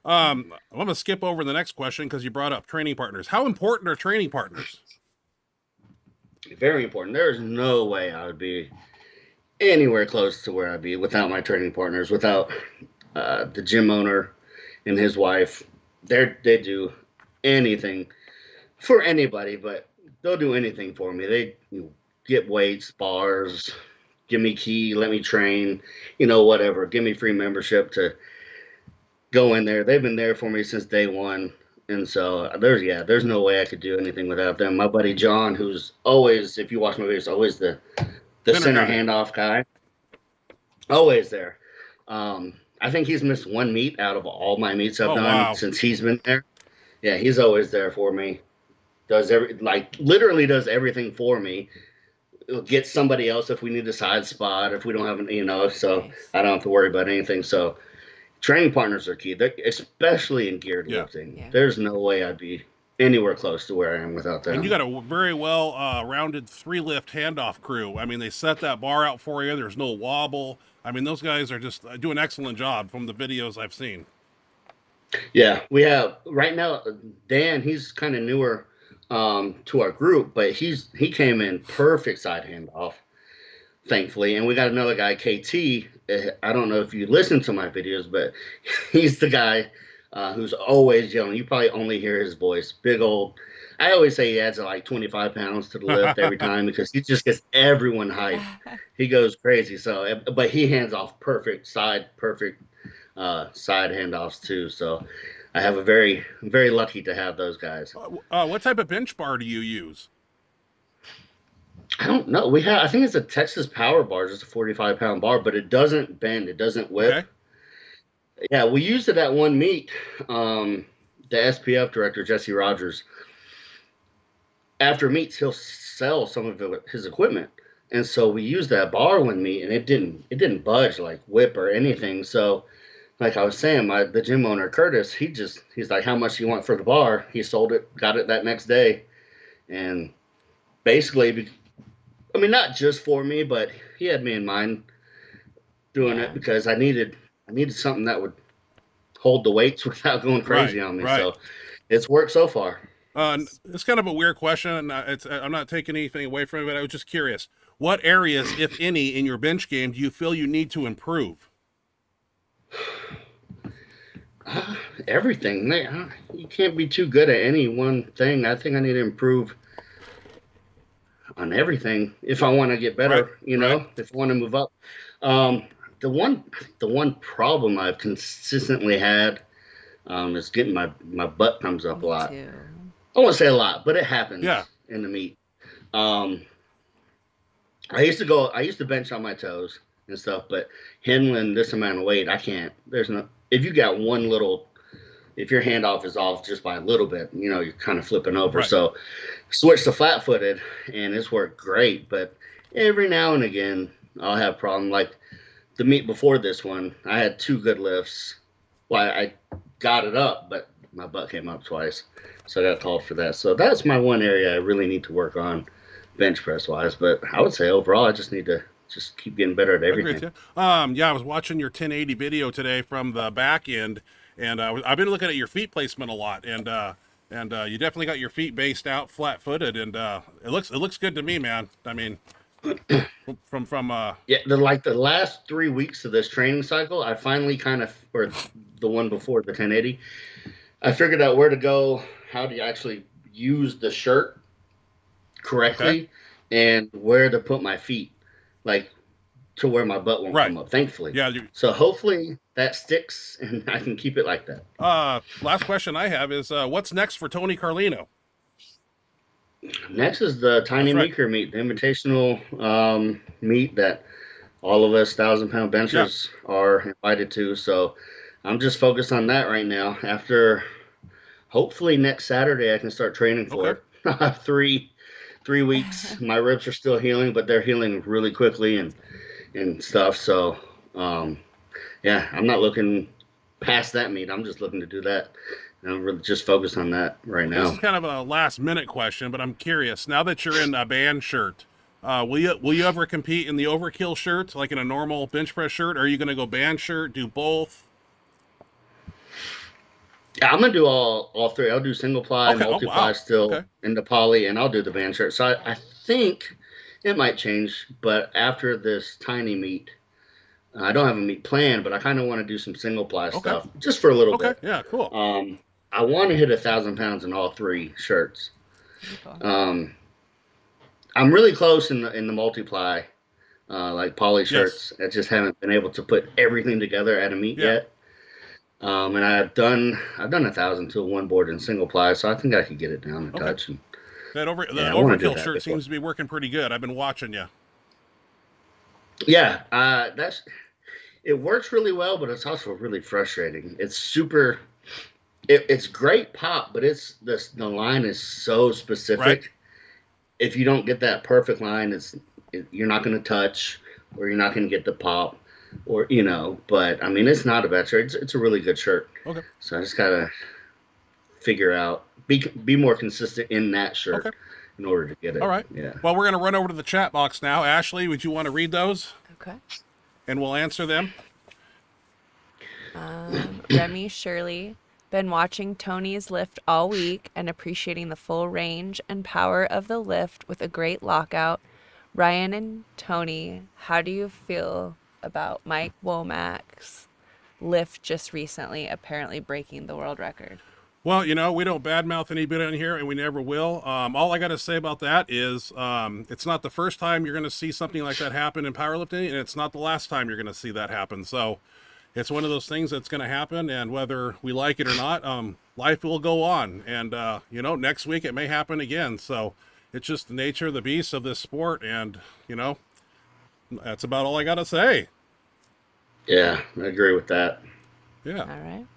I'm going to skip over the next question because you brought up training partners. How important are training partners? Very important. There is no way I would be anywhere close to where I'd be without my training partners, without the gym owner and his wife. They do anything for anybody, but they'll do anything for me. They get weights, bars, give me key, let me train, whatever. Give me free membership to go in there. They've been there for me since day one. And so there's no way I could do anything without them. My buddy John, who's always, if you watch my videos, always the center handoff guy, always there. I think he's missed 1 meet out of all my meets I've done since he's been there. Yeah, he's always there for me. Literally does everything for me. It'll get somebody else if we need a side spot, if we don't have so I don't have to worry about anything. So training partners are key, especially in geared lifting. Yeah. There's no way I'd be anywhere close to where I am without them. And you got a very well rounded 3-lift handoff crew. I mean, they set that bar out for you. There's no wobble. I mean, those guys are just do an excellent job from the videos I've seen. Yeah, we have right now. Dan, he's kind of newer to our group, but he came in perfect side handoff, thankfully. And we got another guy, KT. I don't know if you listen to my videos, but he's the guy who's always yelling. You probably only hear his voice. Big old. I always say he adds like 25 pounds to the lift every time because he just gets everyone hyped. He goes crazy. So, but he hands off side handoffs too. So I have very lucky to have those guys. What type of bench bar do you use? I don't know. I think it's a Texas Power Bar, just a 45-pound bar, but it doesn't bend. It doesn't whip. Okay. Yeah, we used it at one meet. The SPF director, Jesse Rogers, after meets, he'll sell some of his equipment. And so we used that bar one meet, and it didn't budge, like whip or anything. So like I was saying, the gym owner, Curtis, he's like, how much do you want for the bar? He sold it, got it that next day. And basically, I mean, not just for me, but he had me in mind doing it because I needed something that would hold the weights without going crazy on me. Right. So it's worked so far. It's kind of a weird question. I'm not taking anything away from it, but I was just curious. What areas, if any, in your bench game do you feel you need to improve? Everything. You can't be too good at any one thing. I think I need to improve on everything if I want to get better, if I want to move up. The one problem I've consistently had is getting my butt comes up a lot. Too. I won't say a lot, but it happens in the meet. I used to bench on my toes and stuff, but handling this amount of weight, I can't. If you got if your handoff is off just by a little bit, you're kind of flipping over. Right. So switch to flat footed and it's worked great. But every now and again, I'll have a problem. Like the meet before this one, I had 2 good lifts. Well, I got it up, but my butt came up twice, so I got called for that. So that's my one area I really need to work on, bench press wise. But I would say overall, I just need to just keep getting better at I agree with everything. you. Yeah, I was watching your 1080 video today from the back end, and I've been looking at your feet placement a lot, and you definitely got your feet based out, flat-footed, and it looks good to me, man. I mean, from Yeah, the last 3 weeks of this training cycle, I finally kind of, or the one before the 1080, I figured out where to go, how to actually use the shirt correctly, and where to put my feet, like to where my butt won't come up. Thankfully, yeah. So hopefully that sticks, and I can keep it like that. Last question I have is, what's next for Tony Carlino? Next is the Tiny Meeker meet, the invitational meet that all of us 1,000-pound benchers are invited to. So I'm just focused on that right now. After hopefully next Saturday, I can start training for it. 3 weeks. My ribs are still healing, but they're healing really quickly and stuff. So yeah, I'm not looking past that meet. I'm just looking to do that. I'm really just focused on that right now. This is kind of a last-minute question, but I'm curious. Now that you're in a band shirt, will you ever compete in the overkill shirt, like in a normal bench press shirt? Or are you going to go band shirt, do both? Yeah, I'm gonna do all three. I'll do single ply, multiply still in the poly, and I'll do the band shirt. So I think it might change, but after this tiny meet, I don't have a meet planned, but I kind of want to do some single ply stuff just for a little bit. Yeah, cool. I want to hit 1,000 pounds in all three shirts. I'm really close in the multiply, like poly shirts. I just haven't been able to put everything together at a meet yet. And I've done 1,000 to one board in single ply, so I think I could get it down a touch. And, the overkill shirt seems to be working pretty good. I've been watching you. Yeah, it works really well, but it's also really frustrating. It's super. It's great pop, but the line is so specific. If you don't get that perfect line, you're not going to touch, or you're not going to get the pop, or But I mean, it's not a bad shirt. It's a really good shirt. So I just gotta figure out be more consistent in that shirt in order to get it. All right. Yeah. Well, we're gonna run over to the chat box now. Ashley, would you want to read those? Okay. And we'll answer them. Remy Shirley, been watching Tony's lift all week and appreciating the full range and power of the lift with a great lockout. Ryan and Tony, how do you feel about Mike Womack's lift just recently, apparently breaking the world record? Well, we don't badmouth anybody in here, and we never will. All I got to say about that is it's not the first time you're going to see something like that happen in powerlifting, and it's not the last time you're going to see that happen. So it's one of those things that's going to happen, and whether we like it or not, life will go on. And, next week it may happen again. So it's just the nature of the beast of this sport, and, that's about all I got to say. Yeah, I agree with that. Yeah. All right.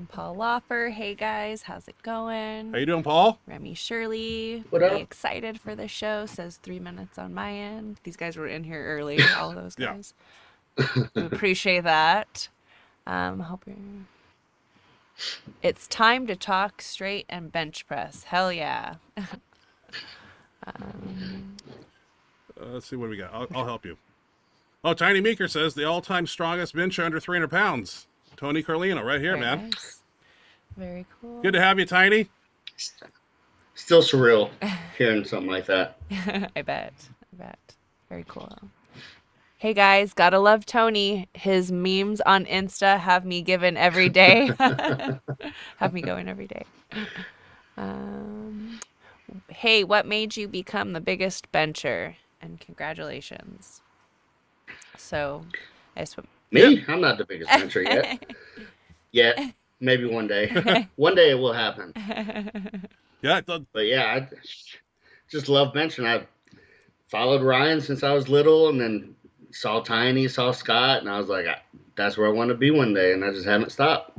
Paul Loffer, hey guys, how's it going? How you doing, Paul? Remy Shirley, what up? Excited for the show, says 3 minutes on my end. These guys were in here early, all of those guys. We appreciate that. Hope you're... It's time to talk straight and bench press. Hell yeah. Let's see what we got. I'll help you. Oh, Tiny Meeker says the all-time strongest bencher under 300 pounds. Tony Carlino, right here, man. Nice. Very cool. Good to have you, Tiny. Still surreal hearing something like that. I bet. Very cool. Hey guys, gotta love Tony. His memes on Insta have me given every day. Have me going every day. Hey, what made you become the biggest bencher? And congratulations. So, Me? I'm not the biggest bencher yet. Yet. Maybe one day. One day it will happen. Yeah. But yeah, I just love benching. I followed Ryan since I was little, and then saw Tiny, saw Scott, and I was like, that's where I want to be one day, and I just haven't stopped.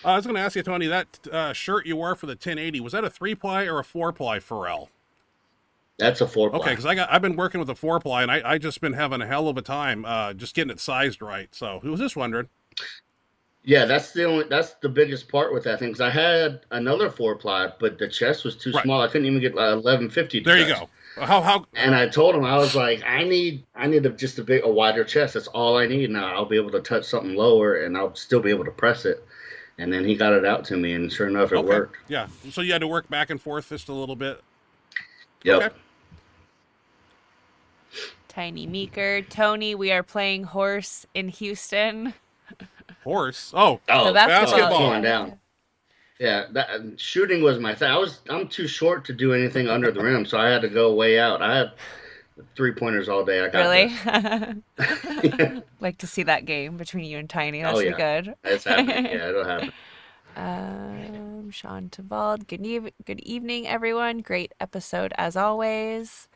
I was going to ask you, Tony, that shirt you wore for the 1080, was that a 3-ply or a 4-ply Pharrell? That's a 4-ply. Okay, because I've been working with a 4-ply, and I just been having a hell of a time just getting it sized right. So I was just wondering. Yeah, that's the biggest part with that thing. Cause I had another 4-ply, but the chest was too Right. small. I couldn't even get 1150 to There you touch. go. How And I told him, I was like, I need a wider chest. That's all I need now. I'll be able to touch something lower, and I'll still be able to press it. And then he got it out to me, and sure enough, it okay. worked. Yeah. So you had to work back and forth just a little bit. Yep. Okay. Tiny Meeker. Tony, we are playing horse in Houston. Horse. Oh, The basketball. Going down. Yeah, shooting was my thing. I'm too short to do anything under the rim, so I had to go way out. I had 3-pointers all day. I got Really? Like to see that game between you and Tiny. That Oh, should be good. It's happening. Yeah, it'll happen. Sean Tavald. Good evening, everyone. Great episode as always.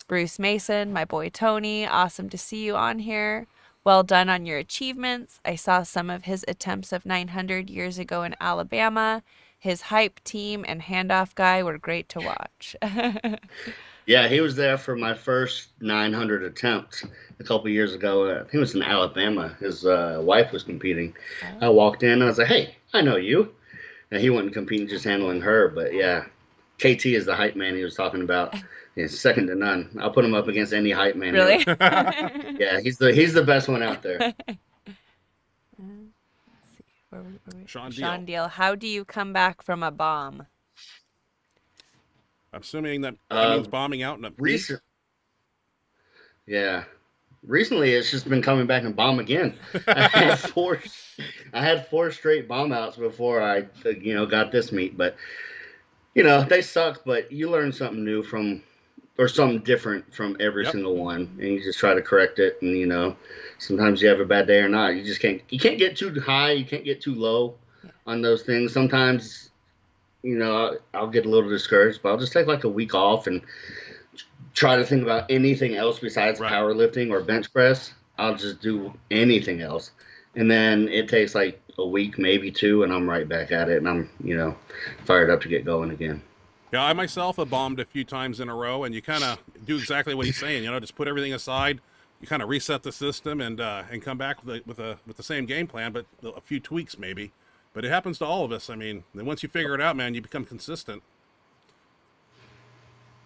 Bruce Mason, my boy Tony. Awesome to see you on here. Well done on your achievements. I saw some of his attempts of 900 years ago in Alabama. His hype team and handoff guy were great to watch. Yeah, he was there for my first 900 attempt a couple years ago. I think it was in Alabama. His wife was competing. I walked in, I was like, hey, I know you. And he wasn't competing, just handling her. But yeah, KT is the hype man he was talking about. He's second to none. I'll put him up against any hype man. Really? Yeah, he's the best one out there. Where were we? Sean Sean Deal. Deal. How do you come back from a bomb? I'm assuming that means bombing out in a Recent. Yeah. Recently, it's just been coming back and bomb again. I had four straight bomb outs before I, got this meet. But, they sucked, but you learn something new or something different from every single one. And you just try to correct it. And, sometimes you have a bad day or not. You can't get too high. You can't get too low on those things. Sometimes, I'll get a little discouraged, but I'll just take like a week off and try to think about anything else besides powerlifting or bench press. I'll just do anything else. And then it takes like a week, maybe 2, and I'm right back at it. And I'm, fired up to get going again. Yeah, I myself have bombed a few times in a row, and you kind of do exactly what he's saying. Just put everything aside. You kind of reset the system and come back with the same game plan, but a few tweaks maybe. But it happens to all of us. I mean, then once you figure it out, man, you become consistent.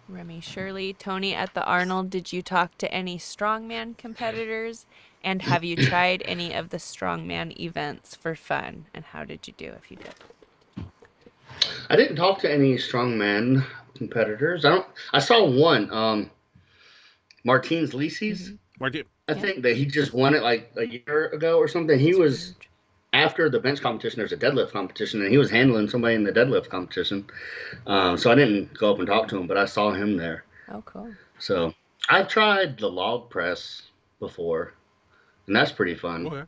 Remy Shirley. Tony, at the Arnold, did you talk to any strongman competitors? And have you tried any of the strongman events for fun? And how did you do if you did? I didn't talk to any strongman competitors. I saw one, Martins Lises. I think that he just won it like a year ago or something. He was after the bench competition. There's a deadlift competition, and he was handling somebody in the deadlift competition. So I didn't go up and talk to him, but I saw him there. Oh, cool. So I've tried the log press before, and that's pretty fun. Okay.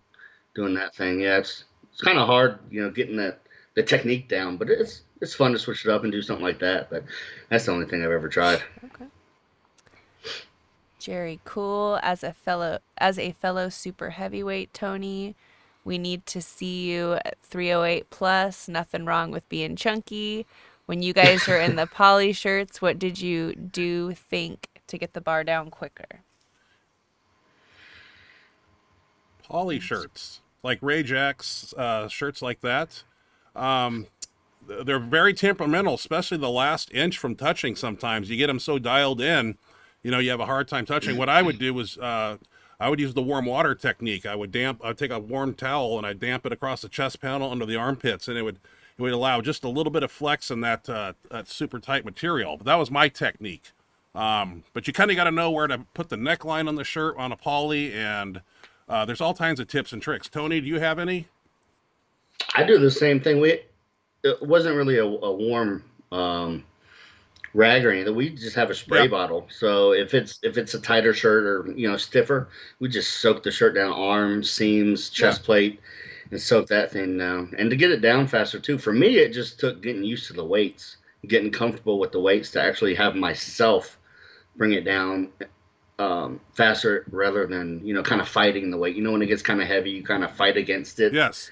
Doing that thing. Yeah, it's kind of hard, getting the technique down, but it's fun to switch it up and do something like that. But that's the only thing I've ever tried. Okay. Jerry Cool, as a fellow super heavyweight, Tony, we need to see you at 308 plus. Nothing wrong with being chunky. When you guys are in the poly shirts, what did you think to get the bar down quicker? Poly shirts, like Rage X shirts like that. They're very temperamental, especially the last inch from touching. Sometimes you get them so dialed in, you have a hard time touching. What I would do was I would use the warm water technique. I'd take a warm towel and I'd damp it across the chest panel under the armpits, and it would allow just a little bit of flex in that super tight material. But that was my technique. But you kind of got to know where to put the neckline on the shirt on a poly, and there's all kinds of tips and tricks. Tony, do you have any? I do the same thing. It wasn't really a warm rag or anything. We just have a spray bottle. So if it's a tighter shirt or stiffer, we just soak the shirt down, arms, seams, chest plate, and soak that thing down. And to get it down faster too, for me, it just took getting used to the weights, getting comfortable with the weights to actually have myself bring it down faster rather than kind of fighting the weight. When it gets kind of heavy, you kind of fight against it. Yes.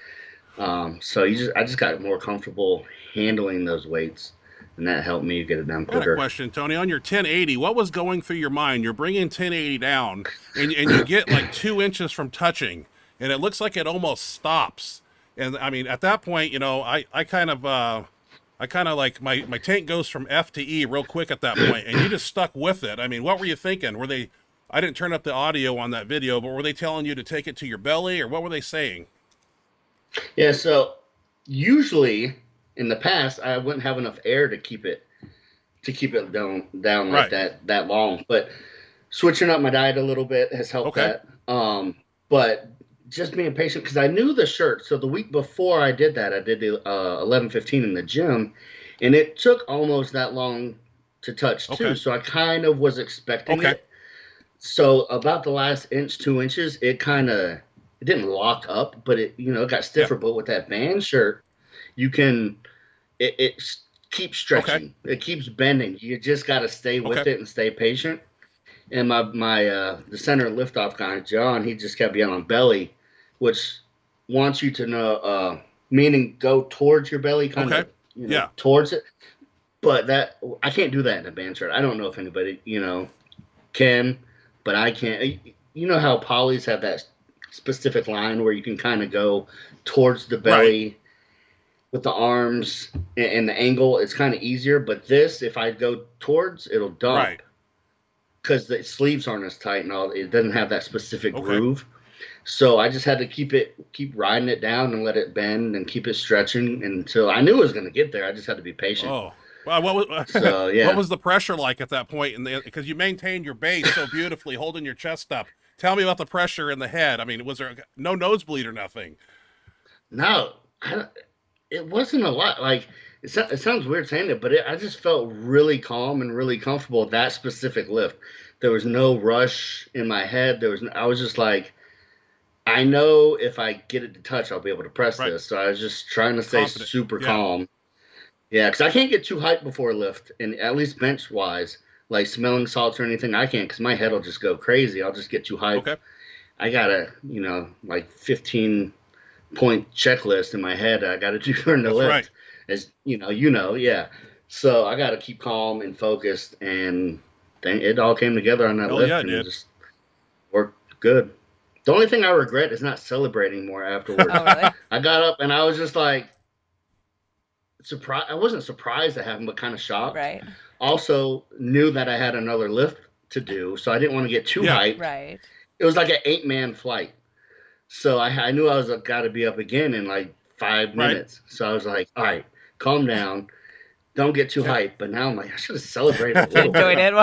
So I just got more comfortable handling those weights, and that helped me get it down I got quicker. a question, Tony. On your 1080, what was going through your mind? You're bringing 1080 down, and you get like 2 inches from touching, and it looks like it almost stops. And I mean, at that point, I kind of like my tank goes from F to E real quick at that point, and you just stuck with it. I mean, what were you thinking? I didn't turn up the audio on that video, but were they telling you to take it to your belly, or what were they saying? Yeah, so usually in the past I wouldn't have enough air to keep it down like Right. that long. But switching up my diet a little bit has helped Okay. that. But just being patient, because I knew the shirt. So the week before I did that, I did the 11:15 in the gym, and it took almost that long to touch too. Okay. So I kind of was expecting Okay. it. So about the last inch, 2 inches, it didn't lock up, but it got Yeah. stiffer. But with that band shirt, you can it keeps Okay. stretching. It keeps bending. You just got to stay with Okay. it and stay patient. And my the center liftoff guy, John, he just kept yelling belly, which wants you to know, meaning go towards your belly, kind Okay. of, Yeah. towards it. But that I can't do that in a band shirt. I don't know if anybody, can, but I can't. You know how polys have that specific line where you can kind of go towards the Right. belly with the arms and the angle. It's kind of easier. But this, if I go towards, it'll dump Right. because the sleeves aren't as tight and all. It doesn't have that specific Okay. groove. So I just had to keep riding it down and let it bend and keep it stretching until I knew it was going to get there. I just had to be patient. Oh. Well, what was So what yeah. was the pressure like at that point? Because you maintained your base so beautifully, holding your chest up. Tell me about the pressure in the head. I mean, was there no nosebleed or nothing? No, it wasn't a lot. Like it sounds weird saying it, but I just felt really calm and really comfortable with that specific lift. There was no rush in my head. I was just like, I know if I get it to touch, I'll be able to press Right. this. So I was just trying to stay Confident. super Yeah. calm. Yeah, because I can't get too hyped before a lift, and at least bench wise, like smelling salts or anything, I can't because my head will just go crazy. I'll just get too hyped. Okay. I got a like 15-point checklist in my head I got to do during the That's lift. right. As yeah. So I got to keep calm and focused, and it all came together on that Hell lift, yeah, and it dude. just worked good. The only thing I regret is not celebrating more afterwards. Oh, really? I got up and I was just like surprised. I wasn't surprised to have him, but kind of shocked. Right. Also knew that I had another lift to do, so I didn't want to get too Yeah. hyped. Right. It was like an 8-man flight, so I knew I was got to be up again in like 5 Right. minutes. So I was like, all right, calm down, don't get too Yeah. hyped. But now I'm like, I should have celebrated a little Enjoyed bit.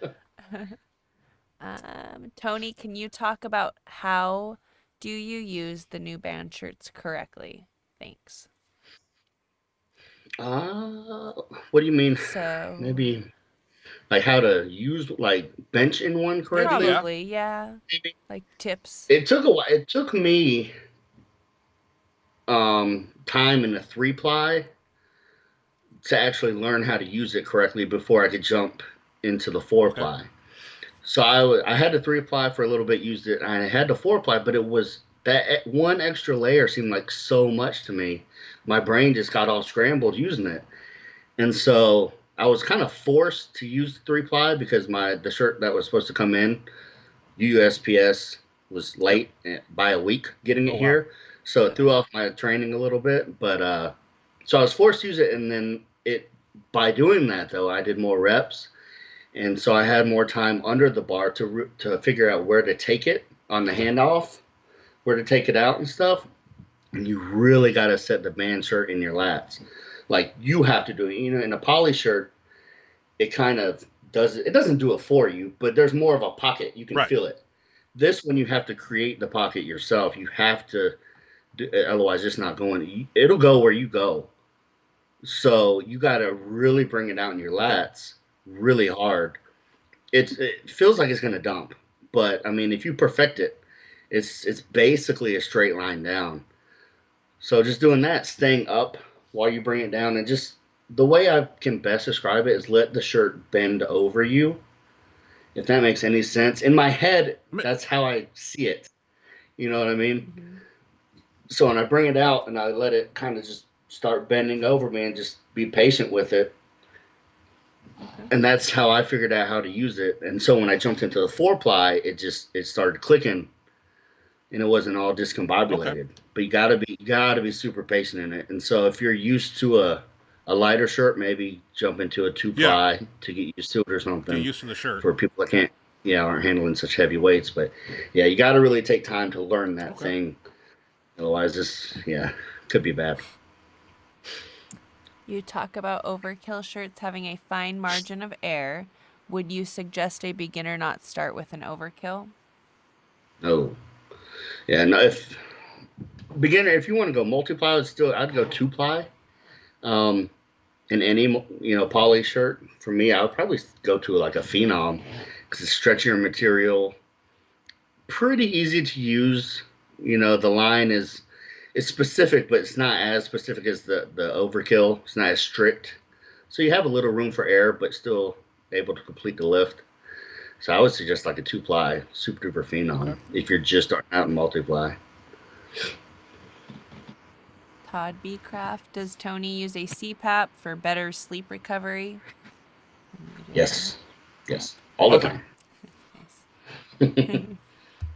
it. Tony, can you talk about how do you use the new band shirts correctly? Thanks. What do you mean? So Maybe like how to use like bench in one correctly? Yeah. probably, yeah, Maybe. like tips. It took a while. It took me time in a 3-ply to actually learn how to use it correctly before I could jump into the 4-ply. So I had the 3-ply for a little bit, used it, and I had the 4-ply, but it was that one extra layer seemed like so much to me. My brain just got all scrambled using it. And so I was kind of forced to use the 3-ply because the shirt that was supposed to come in, USPS, was late by a week getting it Oh, wow. here. So it threw off my training a little bit. But so I was forced to use it, and then by doing that though, I did more reps. And so I had more time under the bar to figure out where to take it on the handoff, where to take it out and stuff. And you really got to set the band shirt in your lats. Like you have to do it. In a poly shirt, it kind of does it. It doesn't do it for you, but there's more of a pocket. You can Right. feel it. This one, you have to create the pocket yourself. You have to, otherwise it's not going. It'll go where you go. So you got to really bring it out in your lats really hard. It feels like it's going to dump, but I mean, if you perfect it, it's basically a straight line down. So just doing that, staying up while you bring it down, and just the way I can best describe it is let the shirt bend over you, if that makes any sense. In my head, that's how I see it. You know what I mean? Mm-hmm. So when I bring it out and I let it kind of just start bending over me and just be patient with it. Okay. And that's how I figured out how to use it. And so when I jumped into the 4-ply, it started clicking. and it wasn't all discombobulated. But you gotta be super patient in it. And so if you're used to a lighter shirt, maybe jump into a 2-ply to get used to it or something. Get used to the shirt. For people that aren't handling such heavy weights. But yeah, you got to really take time to learn that thing. Otherwise, this could be bad. You talk about overkill shirts having a fine margin of error. Would you suggest a beginner not start with an overkill? No. Yeah, no. If you want to go multi-ply, I'd go 2-ply. In any poly shirt. For me, I would probably go to like a Phenom because it's stretchier material, pretty easy to use. The line is specific, but it's not as specific as the overkill. It's not as strict, so you have a little room for error, but still able to complete the lift. So I would suggest like a 2-ply Super Duper Phenom if you're just starting out in multi-ply. Todd B. Craft, does Tony use a CPAP for better sleep recovery? Yes, all the time.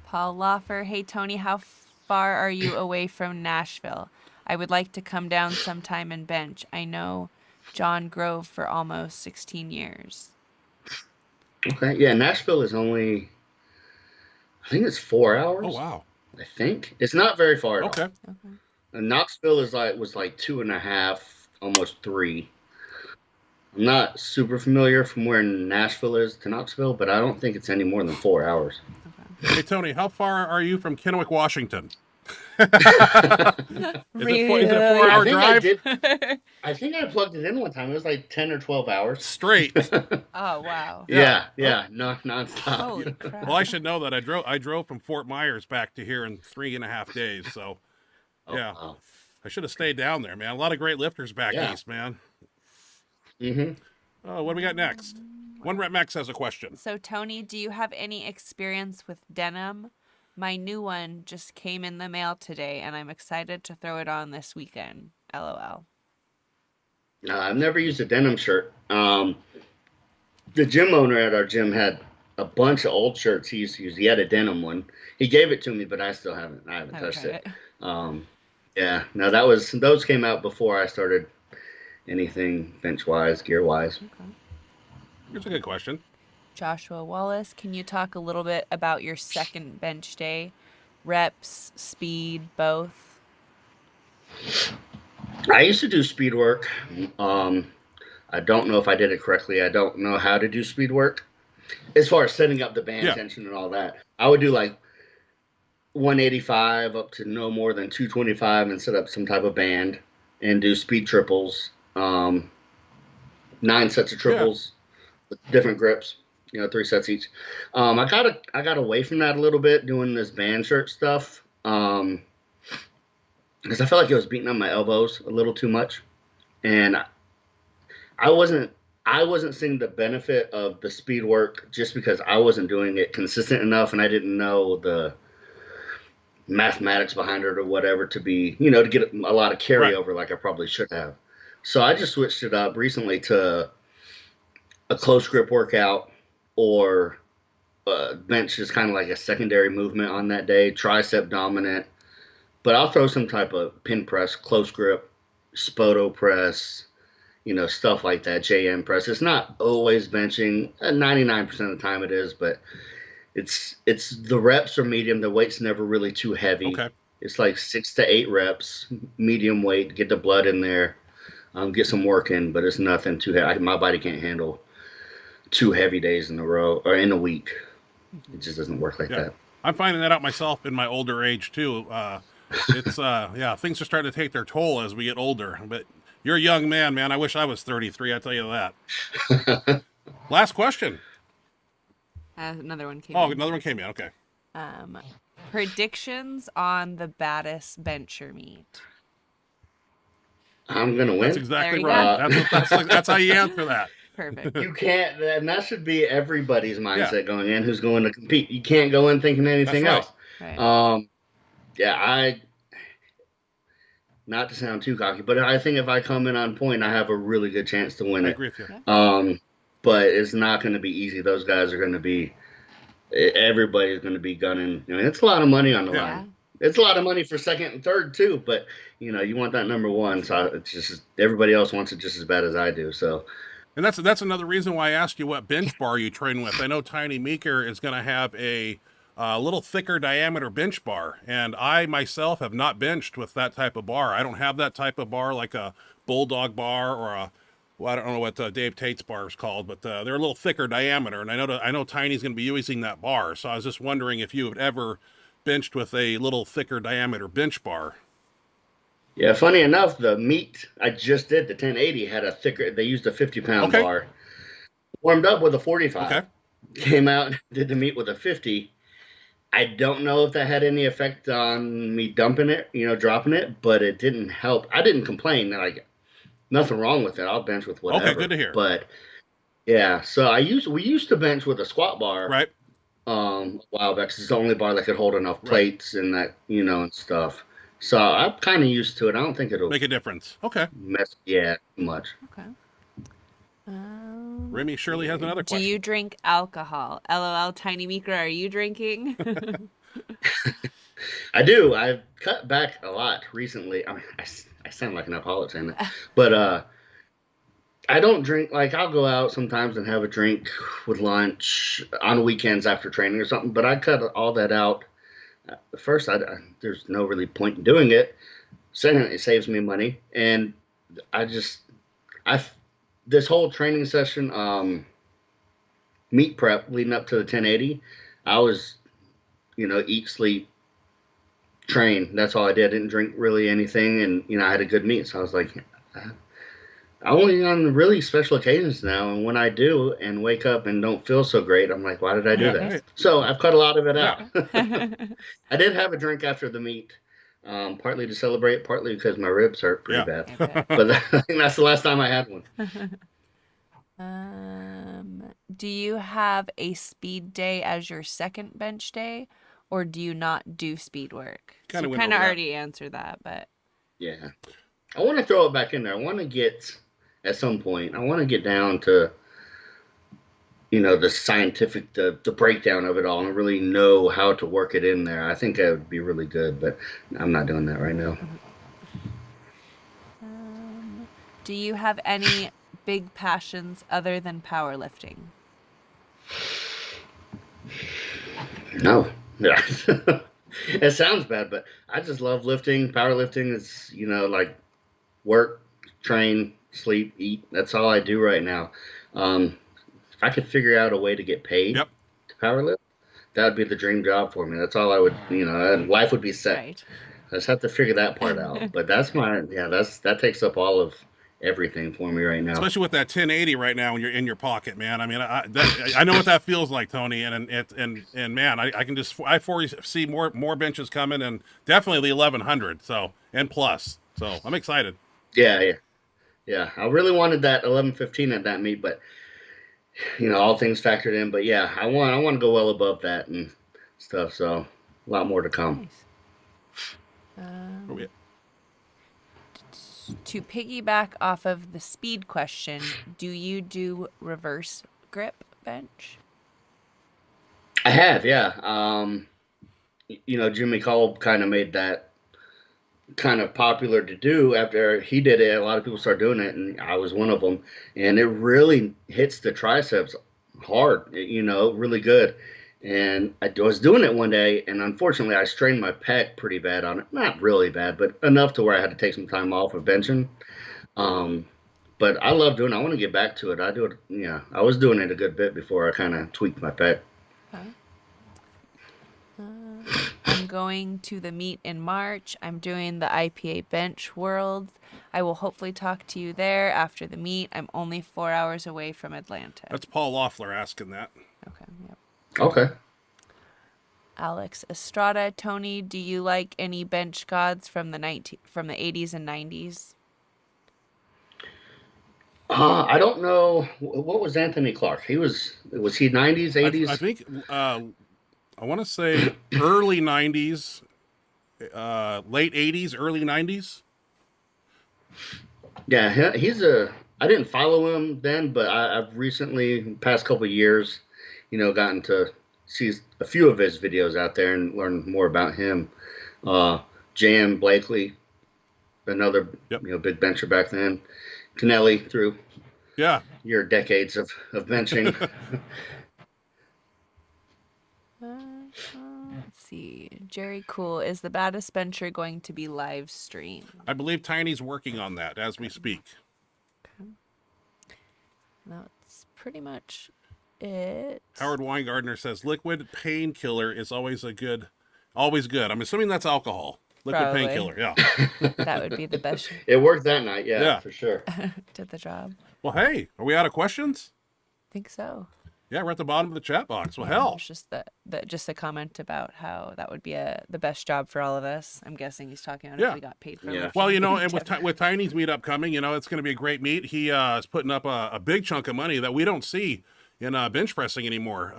Paul Loffer, hey Tony, how far are you away from Nashville? I would like to come down sometime and bench. I know John Grove for almost 16 years. Okay, yeah, Nashville is only, I think it's 4 hours. Oh wow! I think it's not very far at all. Okay. And Knoxville was like 2.5, almost 3. I'm not super familiar from where Nashville is to Knoxville, but I don't think it's any more than 4 hours. Hey Tony, how far are you from Kennewick, Washington? Is it a 4-hour drive? I think I plugged it in one time. It was like 10 or 12 hours straight. Oh wow! Yeah, nonstop. Holy crap! Well, I should know that I drove from Fort Myers back to here in 3.5 days. So, Wow. I should have stayed down there, man. A lot of great lifters back east, man. Oh, what do we got next? One Rep Max has a question. So Tony, do you have any experience with denim? My new one just came in the mail today, and I'm excited to throw it on this weekend. LOL. No, I've never used a denim shirt. The gym owner at our gym had a bunch of old shirts he used to use. He had a denim one. He gave it to me, but I still haven't touched it. Those came out before I started anything bench-wise, gear-wise. Okay. Here's a good question. Joshua Wallace, can you talk a little bit about your second bench day? Reps, speed, both? I used to do speed work. I don't know if I did it correctly. I don't know how to do speed work. As far as setting up the band tension and all that, I would do like 185 up to no more than 225 and set up some type of band and do speed triples, 9 sets of triples with different grips, 3 sets each. I got away from that a little bit doing this band shirt stuff because I felt like it was beating on my elbows a little too much, and I wasn't seeing the benefit of the speed work just because I wasn't doing it consistent enough, and I didn't know the mathematics behind it or whatever to be, to get a lot of carryover like I probably should have. So I just switched it up recently to a close grip workout or bench is kind of like a secondary movement on that day, tricep dominant, but I'll throw some type of pin press, close grip, spoto press, stuff like that, JM press. It's not always benching. 99% of the time it is, but it's the reps are medium. The weight's never really too heavy. Okay. It's like 6 to 8 reps, medium weight, get the blood in there, get some work in, but it's nothing too heavy. My body can't handle 2 heavy days in a row or in a week. It just doesn't work like that. I'm finding that out myself in my older age too. It's things are starting to take their toll as we get older, but you're a young man, man. I wish I was 33. I tell you that. Last question. Another one came in. Oh, another one came in. Okay. Predictions on the baddest bencher meet. I'm gonna win. That's exactly right. That's how you answer that. Perfect. You can't, and that should be everybody's mindset going in who's going to compete. You can't go in thinking anything else. Right. Not to sound too cocky, but I think if I come in on point, I have a really good chance to win I it. agree with you. But it's not going to be easy. Those guys are going to be everybody's going to be gunning. I mean, it's a lot of money on the Yeah. line. It's a lot of money for second and third too, but you want that number one. So it's just everybody else wants it just as bad as I do. So And that's another reason why I asked you what bench bar you train with. I know Tiny Meeker is going to have a little thicker diameter bench bar, and I myself have not benched with that type of bar. I don't have that type of bar like a Bulldog bar or a well, I don't know what Dave Tate's bar is called, but they're a little thicker diameter, and I know Tiny's going to be using that bar. So I was just wondering if you have ever benched with a little thicker diameter bench bar. yeah, funny enough, the meet I just did, the 1080, had a thicker. They used a 50-pound Okay. bar. Warmed up with a 45. Okay. Came out and did the meet with a 50. I don't know if that had any effect on me dumping it, dropping it, but it didn't help. I didn't complain. Like nothing wrong with it. I'll bench with whatever. Okay, good to hear. But yeah, so we used to bench with a squat bar. Right. A while back. 'Cause it's the only bar that could hold enough plates and that, and stuff. So I'm kind of used to it. I don't think it'll Make a difference. Okay. mess. Yeah, too much. Okay. Remy Shirley has another Do question. you drink alcohol? LOL, Tiny Meeker, are you drinking? I do. I've cut back a lot recently. I mean, I sound like an alcoholic saying that, but I don't drink. Like I'll go out sometimes and have a drink with lunch on weekends after training or something. But I cut all that out. First, there's no really point in doing it. Second, it saves me money, and this whole training session, meet prep leading up to the 1080, I was, eat, sleep, train. That's all I did. I didn't drink really anything, and I had a good meet. So I was like, only on really special occasions now, and when I do and wake up and don't feel so great, I'm like, why did I do that? Right. So I've cut a lot of it out. Yeah. I did have a drink after the meet, partly to celebrate, partly because my ribs hurt pretty bad. Okay. But I think that's the last time I had one. Do you have a speed day as your second bench day, or do you not do speed work? Kinda You went kind of over that. already answered that, but Yeah. I want to throw it back in there. I want to get, at some point, I want to get down to, the scientific, the breakdown of it all and really know how to work it in there. I think that would be really good, but I'm not doing that right now. do you have any big passions other than powerlifting? No. Yeah. It sounds bad, but I just love lifting. Powerlifting is, like work, train, sleep, eat. That's all I do right now. If I could figure out a way to get paid Yep. to powerlift, that would be the dream job for me. That's all I would, life would be set. Right. I just have to figure that part out. But that takes up all of everything for me right now. Especially with that 1080 right now when you're in your pocket, man. I mean, I know what that feels like, Tony, and man, I foresee more benches coming, and definitely the 1100. So and plus, so I'm excited. Yeah. I really wanted that 1115 at that meet, but all things factored in. But yeah, I want to go well above that and stuff. So a lot more to come. Nice. Where we at? To piggyback off of the speed question, do you do reverse grip bench? I have, yeah. Jimmy Cole kind of made that kind of popular to do after he did it. A lot of people started doing it, and I was one of them. And it really hits the triceps hard, really good. And I was doing it one day, and unfortunately, I strained my pec pretty bad on it. Not really bad, but enough to where I had to take some time off of benching. But I love doing it. I want to get back to it. I do it. Yeah, I was doing it a good bit before I kind of tweaked my pec. Okay. I'm going to the meet in March. I'm doing the IPA Bench World. I will hopefully talk to you there after the meet. I'm only 4 hours away from Atlanta. That's Paul Loeffler asking that. Okay. Yep. Okay. Alex Estrada, Tony, do you like any bench gods from the 80s and 90s? I don't know. What was Anthony Clark? Was he 90s, 80s? I think I want to say early 90s, late 80s, early 90s. Yeah, I didn't follow him then, but I've recently, past couple of years, gotten to see a few of his videos out there and learn more about him. Jan Blakely, another big bencher back then. Kennelly through your decades of benching. Let's see. Jerry Cool, is the baddest bencher going to be live streamed? I believe Tiny's working on that as we speak. Okay. That's pretty much it. Howard Weingartner says liquid painkiller is always good. I'm assuming that's alcohol. Liquid painkiller, yeah. That would be the best. It worked that night, yeah. For sure. Did the job. Well, hey, are we out of questions? I think so. Yeah, we're at the bottom of the chat box. Well, hell. It's just just a comment about how that would be the best job for all of us. I'm guessing he's talking about if we got paid for it. Well, and with Tiny's meetup coming, it's going to be a great meet. He is putting up a big chunk of money that we don't see in bench pressing anymore.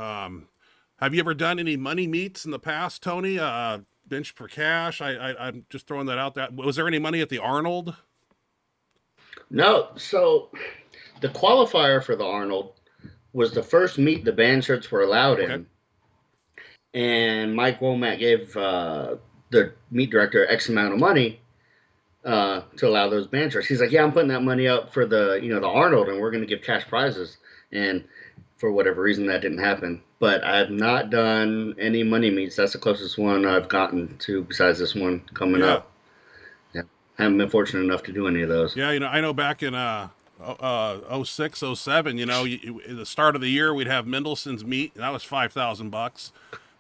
Have you ever done any money meets in the past, Tony? Bench for cash? I'm just throwing that out there. Was there any money at the Arnold? No. So the qualifier for the Arnold was the first meet the band shirts were allowed in. And Mike Womack gave the meet director X amount of money to allow those band shirts. He's like, yeah, I'm putting that money up for the Arnold, and we're going to give cash prizes. And for whatever reason, that didn't happen. But I've not done any money meets. That's the closest one I've gotten to besides this one coming up. Yeah, haven't been fortunate enough to do any of those. Yeah, I know back in 06, 07, the start of the year, we'd have Mendelssohn's meet, and that was $5,000.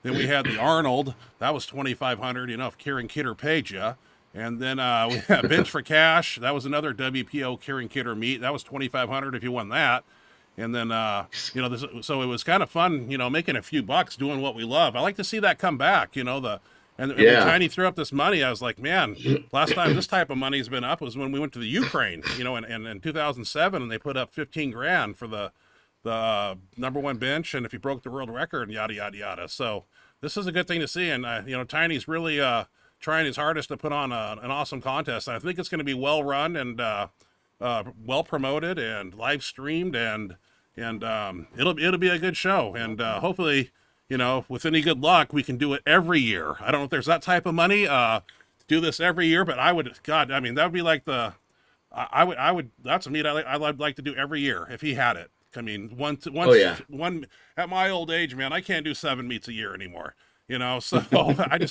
Then we had the Arnold, that was $2,500, if Kieran Kidder paid you. And then we had Bench for Cash, that was another WPO Kieran Kidder meet, that was $2,500 if you won that. And then, so it was kind of fun, making a few bucks doing what we love. I like to see that come back, when Tiny threw up this money, I was like, man, last time this type of money's been up was when we went to the Ukraine, in 2007, and they put up $15,000 for the #1 bench, and if you broke the world record, and yada, yada, yada. So this is a good thing to see, and, Tiny's really trying his hardest to put on an awesome contest. I think it's going to be well run and well promoted and live streamed, and it'll be a good show, and hopefully, with any good luck, we can do it every year. I don't know if there's that type of money to do this every year, but that would be like that's a meet I'd like to do every year if he had it. I mean, one at my old age, man, I can't do 7 meets a year anymore, so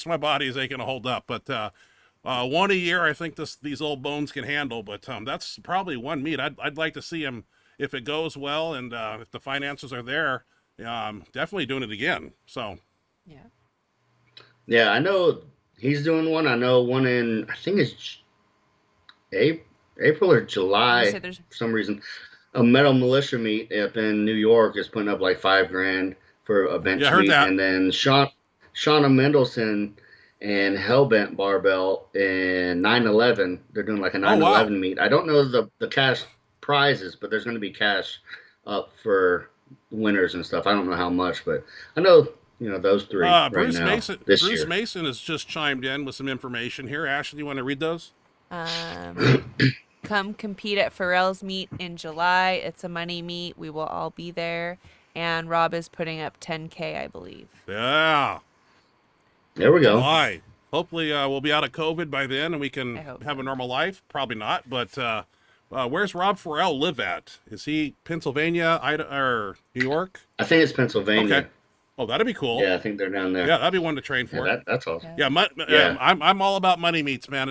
my body is aching to hold up, but one a year, I think these old bones can handle, but that's probably one meet. I'd like to see him, if it goes well and if the finances are there, definitely doing it again. So, yeah, I know he's doing one. I know one in, I think it's April or July for some reason. A Metal Militia meet up in New York is putting up like $5,000 for a bench meet, and then Shauna Mendelssohn and Hellbent Barbell and 9/11. They're doing like a 9/11 meet. I don't know the cash prizes, but there's going to be cash up for winners and stuff. I don't know how much, but I know those three Bruce right now. Mason. This Bruce year. Mason has just chimed in with some information here. Ashley, you want to read those? Come compete at Pharrell's meet in July. It's a money meet. We will all be there, and Rob is putting up $10,000, I believe. Yeah. There we go. July. Hopefully we'll be out of COVID by then and we can have a normal life. Probably not, but where's Rob Farrell live at? Is he Pennsylvania, or New York? I think it's Pennsylvania. Okay. Oh, that'd be cool. Yeah, I think they're down there. Yeah, that'd be one to train for. Yeah, that's awesome. Yeah, I'm all about money meets, man.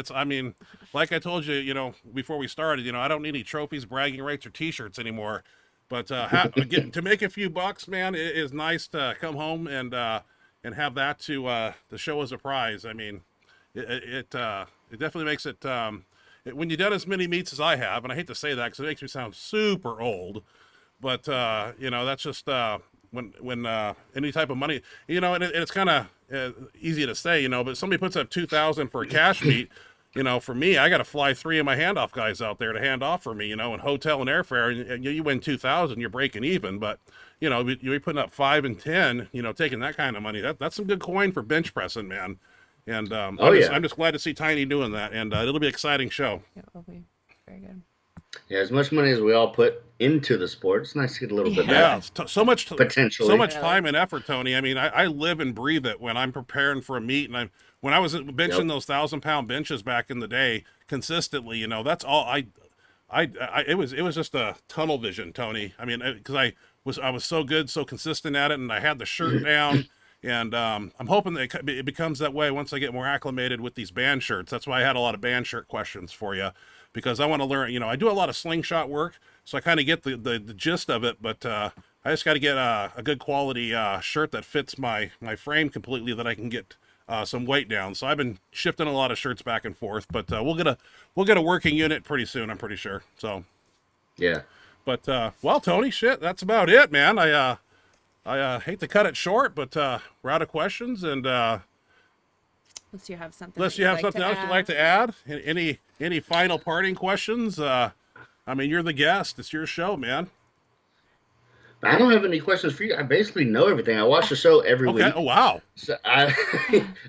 Like I told you, before we started, I don't need any trophies, bragging rights, or T-shirts anymore. But to make a few bucks, man, it is nice to come home and have that to show as a prize. I mean, it definitely makes it. When you've done as many meets as I have, and I hate to say that because it makes me sound super old, but that's just when any type of money, and it's kind of easy to say, but somebody puts up $2,000 for a cash meet. For me, I got to fly 3 of my handoff guys out there to hand off for me, and hotel and airfare, and you win 2,000, you're breaking even. But, you're putting up 5 and 10, taking that kind of money. That's some good coin for bench pressing, man. And I'm just glad to see Tiny doing that, and it'll be an exciting show. Yeah, it'll be very good. Yeah, as much money as we all put into the sport. It's nice to get a little bit Yeah, back, it's so much potentially. so much Really. time and effort, Tony. I mean, I live and breathe it when I'm preparing for a meet, and when I was benching Yep. those 1,000-pound benches back in the day consistently. You know, that's all it was just a tunnel vision, Tony. I mean, because I was so good, so consistent at it, and I had the shirt down. And I'm hoping that it becomes that way once I get more acclimated with these band shirts. That's why I had a lot of band shirt questions for you, because I want to learn. You know, I do a lot of slingshot work, so I kind of get the gist of it. But I just got to get a good quality shirt that fits my frame completely, that I can get some weight down. So I've been shifting a lot of shirts back and forth, but we'll get a working unit pretty soon, I'm pretty sure. So, Yeah. but well, Tony, shit, that's about it, man. I hate to cut it short, but we're out of questions, and Unless you have something. unless that you you'd have like something to else you'd like to add, any final parting questions? I mean, you're the guest. It's your show, man. I don't have any questions for you. I basically know everything. I watch the show every Okay. week. Oh, wow. So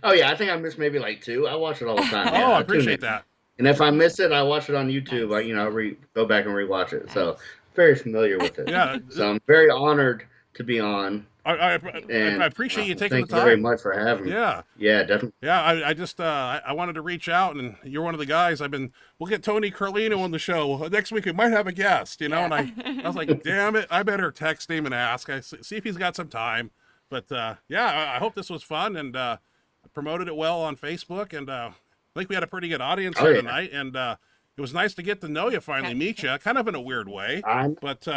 oh yeah, I think I missed maybe like 2. I watch it all the time. Oh, Yeah, I tune appreciate in. that. And if I miss it, I watch it on YouTube. Nice. I go back and rewatch it. So Nice. very familiar with it. Yeah. So I'm very honored to be on. I And appreciate you taking thank the you very time. much for having me. Yeah. Yeah, definitely. Yeah, I just I wanted to reach out, and you're one of the guys. We'll get Tony Carlino on the show next week. We might have a guest, you know. And I was like, damn it, I better text him and ask. I see if he's got some time. But yeah, I hope this was fun, and promoted it well on Facebook, and I think we had a pretty good audience Oh, here yeah. tonight, and it was nice to get to know you, finally Okay. meet you, kind of in a weird way. I'm But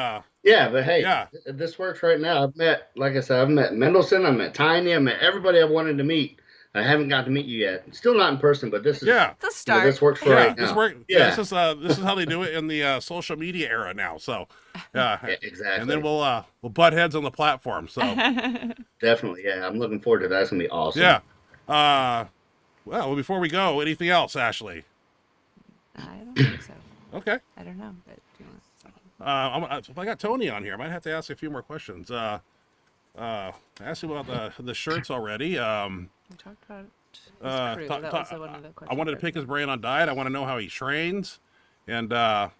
Yeah, but hey, Yeah. this works right now. Like I said, I've met Mendelson, I met Tiny, I met everybody I wanted to meet. I haven't got to meet you yet. Still not in person, but this is yeah. It's a you know, start. this works for Yeah, right this now. work. Yeah. This is how they do it in the social media era now. So, yeah, Yeah, exactly. and then we'll butt heads on the platform. So, Definitely, yeah. I'm looking forward to that. That's gonna be awesome. yeah. Well, before we go, anything else, Ashley? I don't think so. Okay. I don't know, but do you want something? If I got Tony on here, I might have to ask a few more questions. I asked you about the shirts already. We talked about his crew. That was one of the I questions. wanted to pick his brain on diet. I want to know how he trains, and What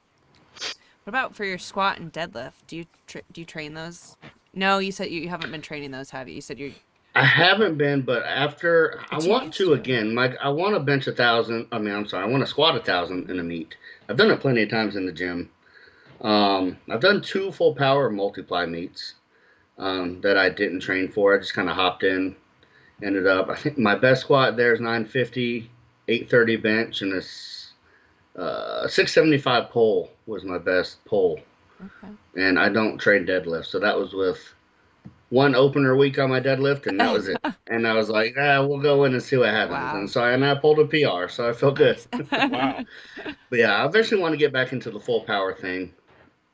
about for your squat and deadlift? Do you train those? No, you said you haven't been training those, have you? You said you're. I haven't been, but after I But you want used to to. again. Like I want to bench 1,000. I mean, I'm sorry, I want to squat 1,000 in a meet. I've done it plenty of times in the gym. I've done 2 full power multiply meets that I didn't train for. I just kind of hopped in, ended up. I think my best squat there is 950, 830 bench, and a 675 pull was my best pull. Okay. And I don't train deadlift, so that was with one opener week on my deadlift, and that was it. And I was like, we'll go in and see what happens. Wow. And so I pulled a PR, so I felt good. wow. But yeah, I eventually want to get back into the full power thing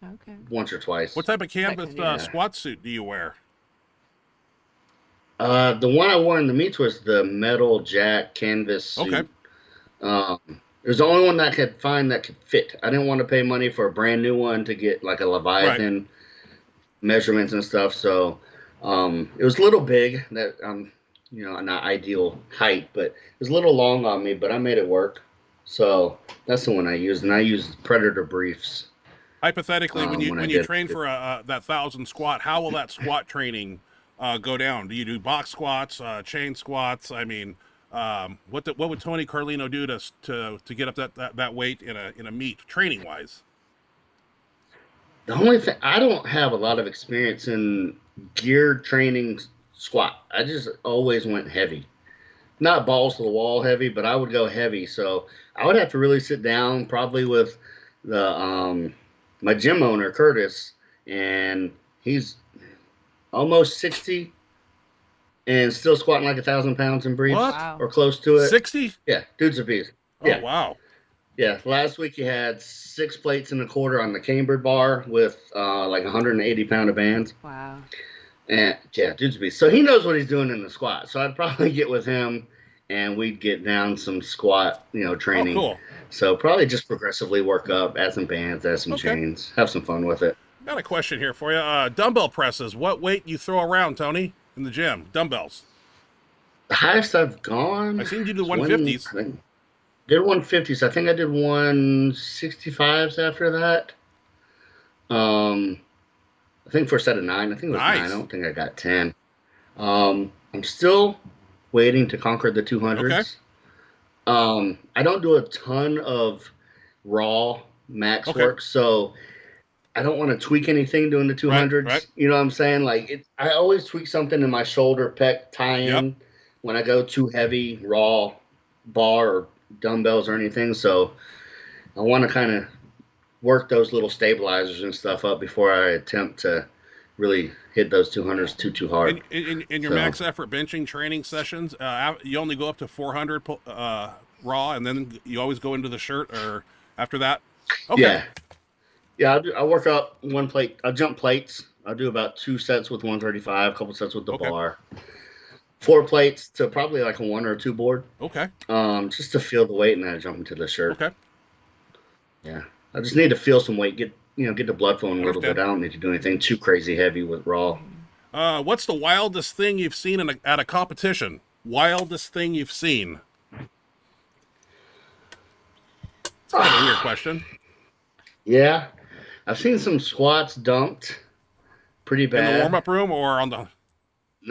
Okay. once or twice. What type of canvas can do that. squat suit do you wear? The one I wore in the meets was the metal jack canvas suit. Okay. It was the only one that I could find that could fit. I didn't want to pay money for a brand new one to get like a Leviathan measurements and stuff. So it was a little big. That not ideal height, but it was a little long on me. But I made it work. So that's the one I used, and I used Predator briefs. Hypothetically, when when I you did train it. for that 1,000 squat, how will that squat training go down? Do you do box squats, chain squats? I mean, what would Tony Carlino do to get up that weight in a meet training wise? The only thing, I don't have a lot of experience in geared training squat. I just always went heavy. Not balls to the wall heavy, but I would go heavy. So I would have to really sit down probably with the my gym owner, Curtis, and he's almost 60 and still squatting like 1,000 pounds in briefs What? Wow. or close to it. 60? Yeah, dude's a beast. Oh, Yeah. wow. Yeah, last week he had 6 plates and a quarter on the cambered bar with like 180 pound of bands. Wow. And yeah, dude's a beast. So he knows what he's doing in the squat. So I'd probably get with him and we'd get down some squat, training. Oh, cool. So probably just progressively work up, add some bands, add some Okay. chains, have some fun with it. Got a question here for you. Dumbbell presses. What weight you throw around, Tony, in the gym? Dumbbells. The highest I've gone. I seen you do is 150s. I think- did 150s. I think I did 165s after that. I think for a set of 9. I think it was 9. I Nice. don't think I got 10. I'm still waiting to conquer the 200s. I don't do a ton of raw max Okay. work, so I don't want to tweak anything doing the 200s. Right. You know what I'm saying? Like I always tweak something in my shoulder pec tie-in when I go too heavy raw bar or dumbbells or anything. So I want to kind of work those little stabilizers and stuff up before I attempt to really hit those 200s too hard. In your max effort benching training sessions, you only go up to 400 raw, and then you always go into the shirt, or after that? Okay. Yeah. I work up one plate. I jump plates. I'll do about 2 sets with 135, a couple sets with the bar. 4 plates to probably like a 1 or 2 board. Okay. Just to feel the weight and then I jump into the shirt. Okay. Yeah. I just need to feel some weight, get the blood flowing a little bit. I don't need to do anything too crazy heavy with raw. What's the wildest thing you've seen at a competition? Wildest thing you've seen? It's kind of a weird question. Yeah. I've seen some squats dumped pretty bad. In the warm-up room or on the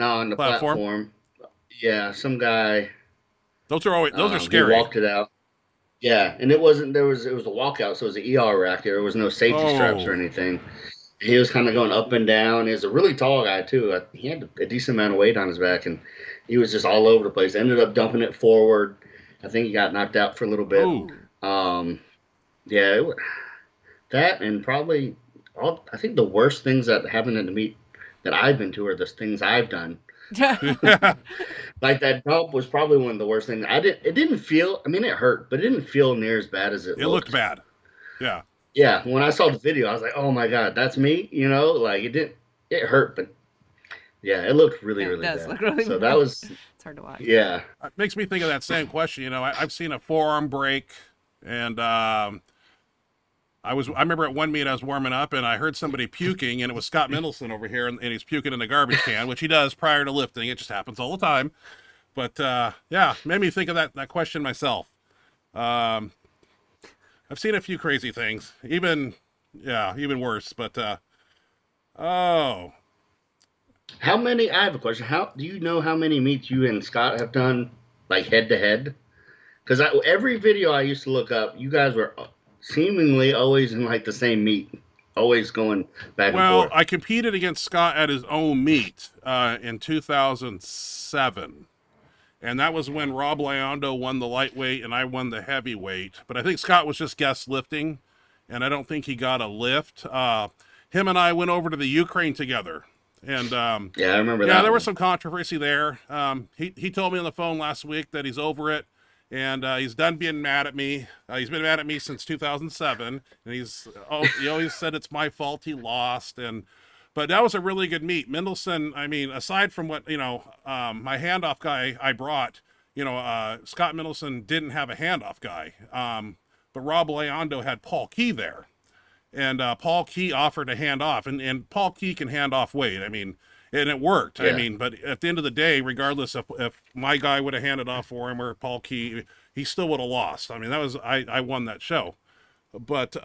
on the platform? Yeah, some guy. Those are scary. He walked it out. Yeah, and it was a walkout, so it was an ER rack. There was no safety straps or anything. He was kind of going up and down. He was a really tall guy too. He had a decent amount of weight on his back, and he was just all over the place. Ended up dumping it forward. I think he got knocked out for a little bit. That and probably I think the worst things that happened in the meet that I've been to are the things I've done. Like that dump was probably one of the worst things. It didn't feel. I mean, it hurt, but it didn't feel near as bad as it looked. It looked bad. Yeah. Yeah. When I saw the video, I was like, "Oh my god, that's me!" Like it didn't. It hurt, but yeah, it looked really bad. Look really so bad. that was. It's hard to watch. Yeah. It makes me think of that same question. I've seen a forearm break, and I remember at one meet I was warming up and I heard somebody puking, and it was Scott Mendelson over here, and he's puking in the garbage can, which he does prior to lifting. It just happens all the time. But made me think of that question myself. I've seen a few crazy things, even worse. But How many? I have a question. How do you know how many meets you and Scott have done, like head to head? Because every video I used to look up, you guys were seemingly always in like the same meet, always going back and forth. Well, I competed against Scott at his own meet in 2007. And that was when Rob Leondo won the lightweight and I won the heavyweight. But I think Scott was just guest lifting, and I don't think he got a lift. Him and I went over to the Ukraine together. And I remember that. Yeah, there was some controversy there. He told me on the phone last week that he's over it. And he's done being mad at me. He's been mad at me since 2007, and he always said it's my fault he lost. But that was a really good meet. Mendelson, I mean, aside from what my handoff guy I brought, Scott Mendelson didn't have a handoff guy, but Rob Leondo had Paul Key there, and Paul Key offered a handoff, and Paul Key can hand off weight. I mean. And it worked. Yeah. I mean, but at the end of the day, regardless if my guy would have handed off for him or Paul Key, he still would have lost. I mean, I won that show. But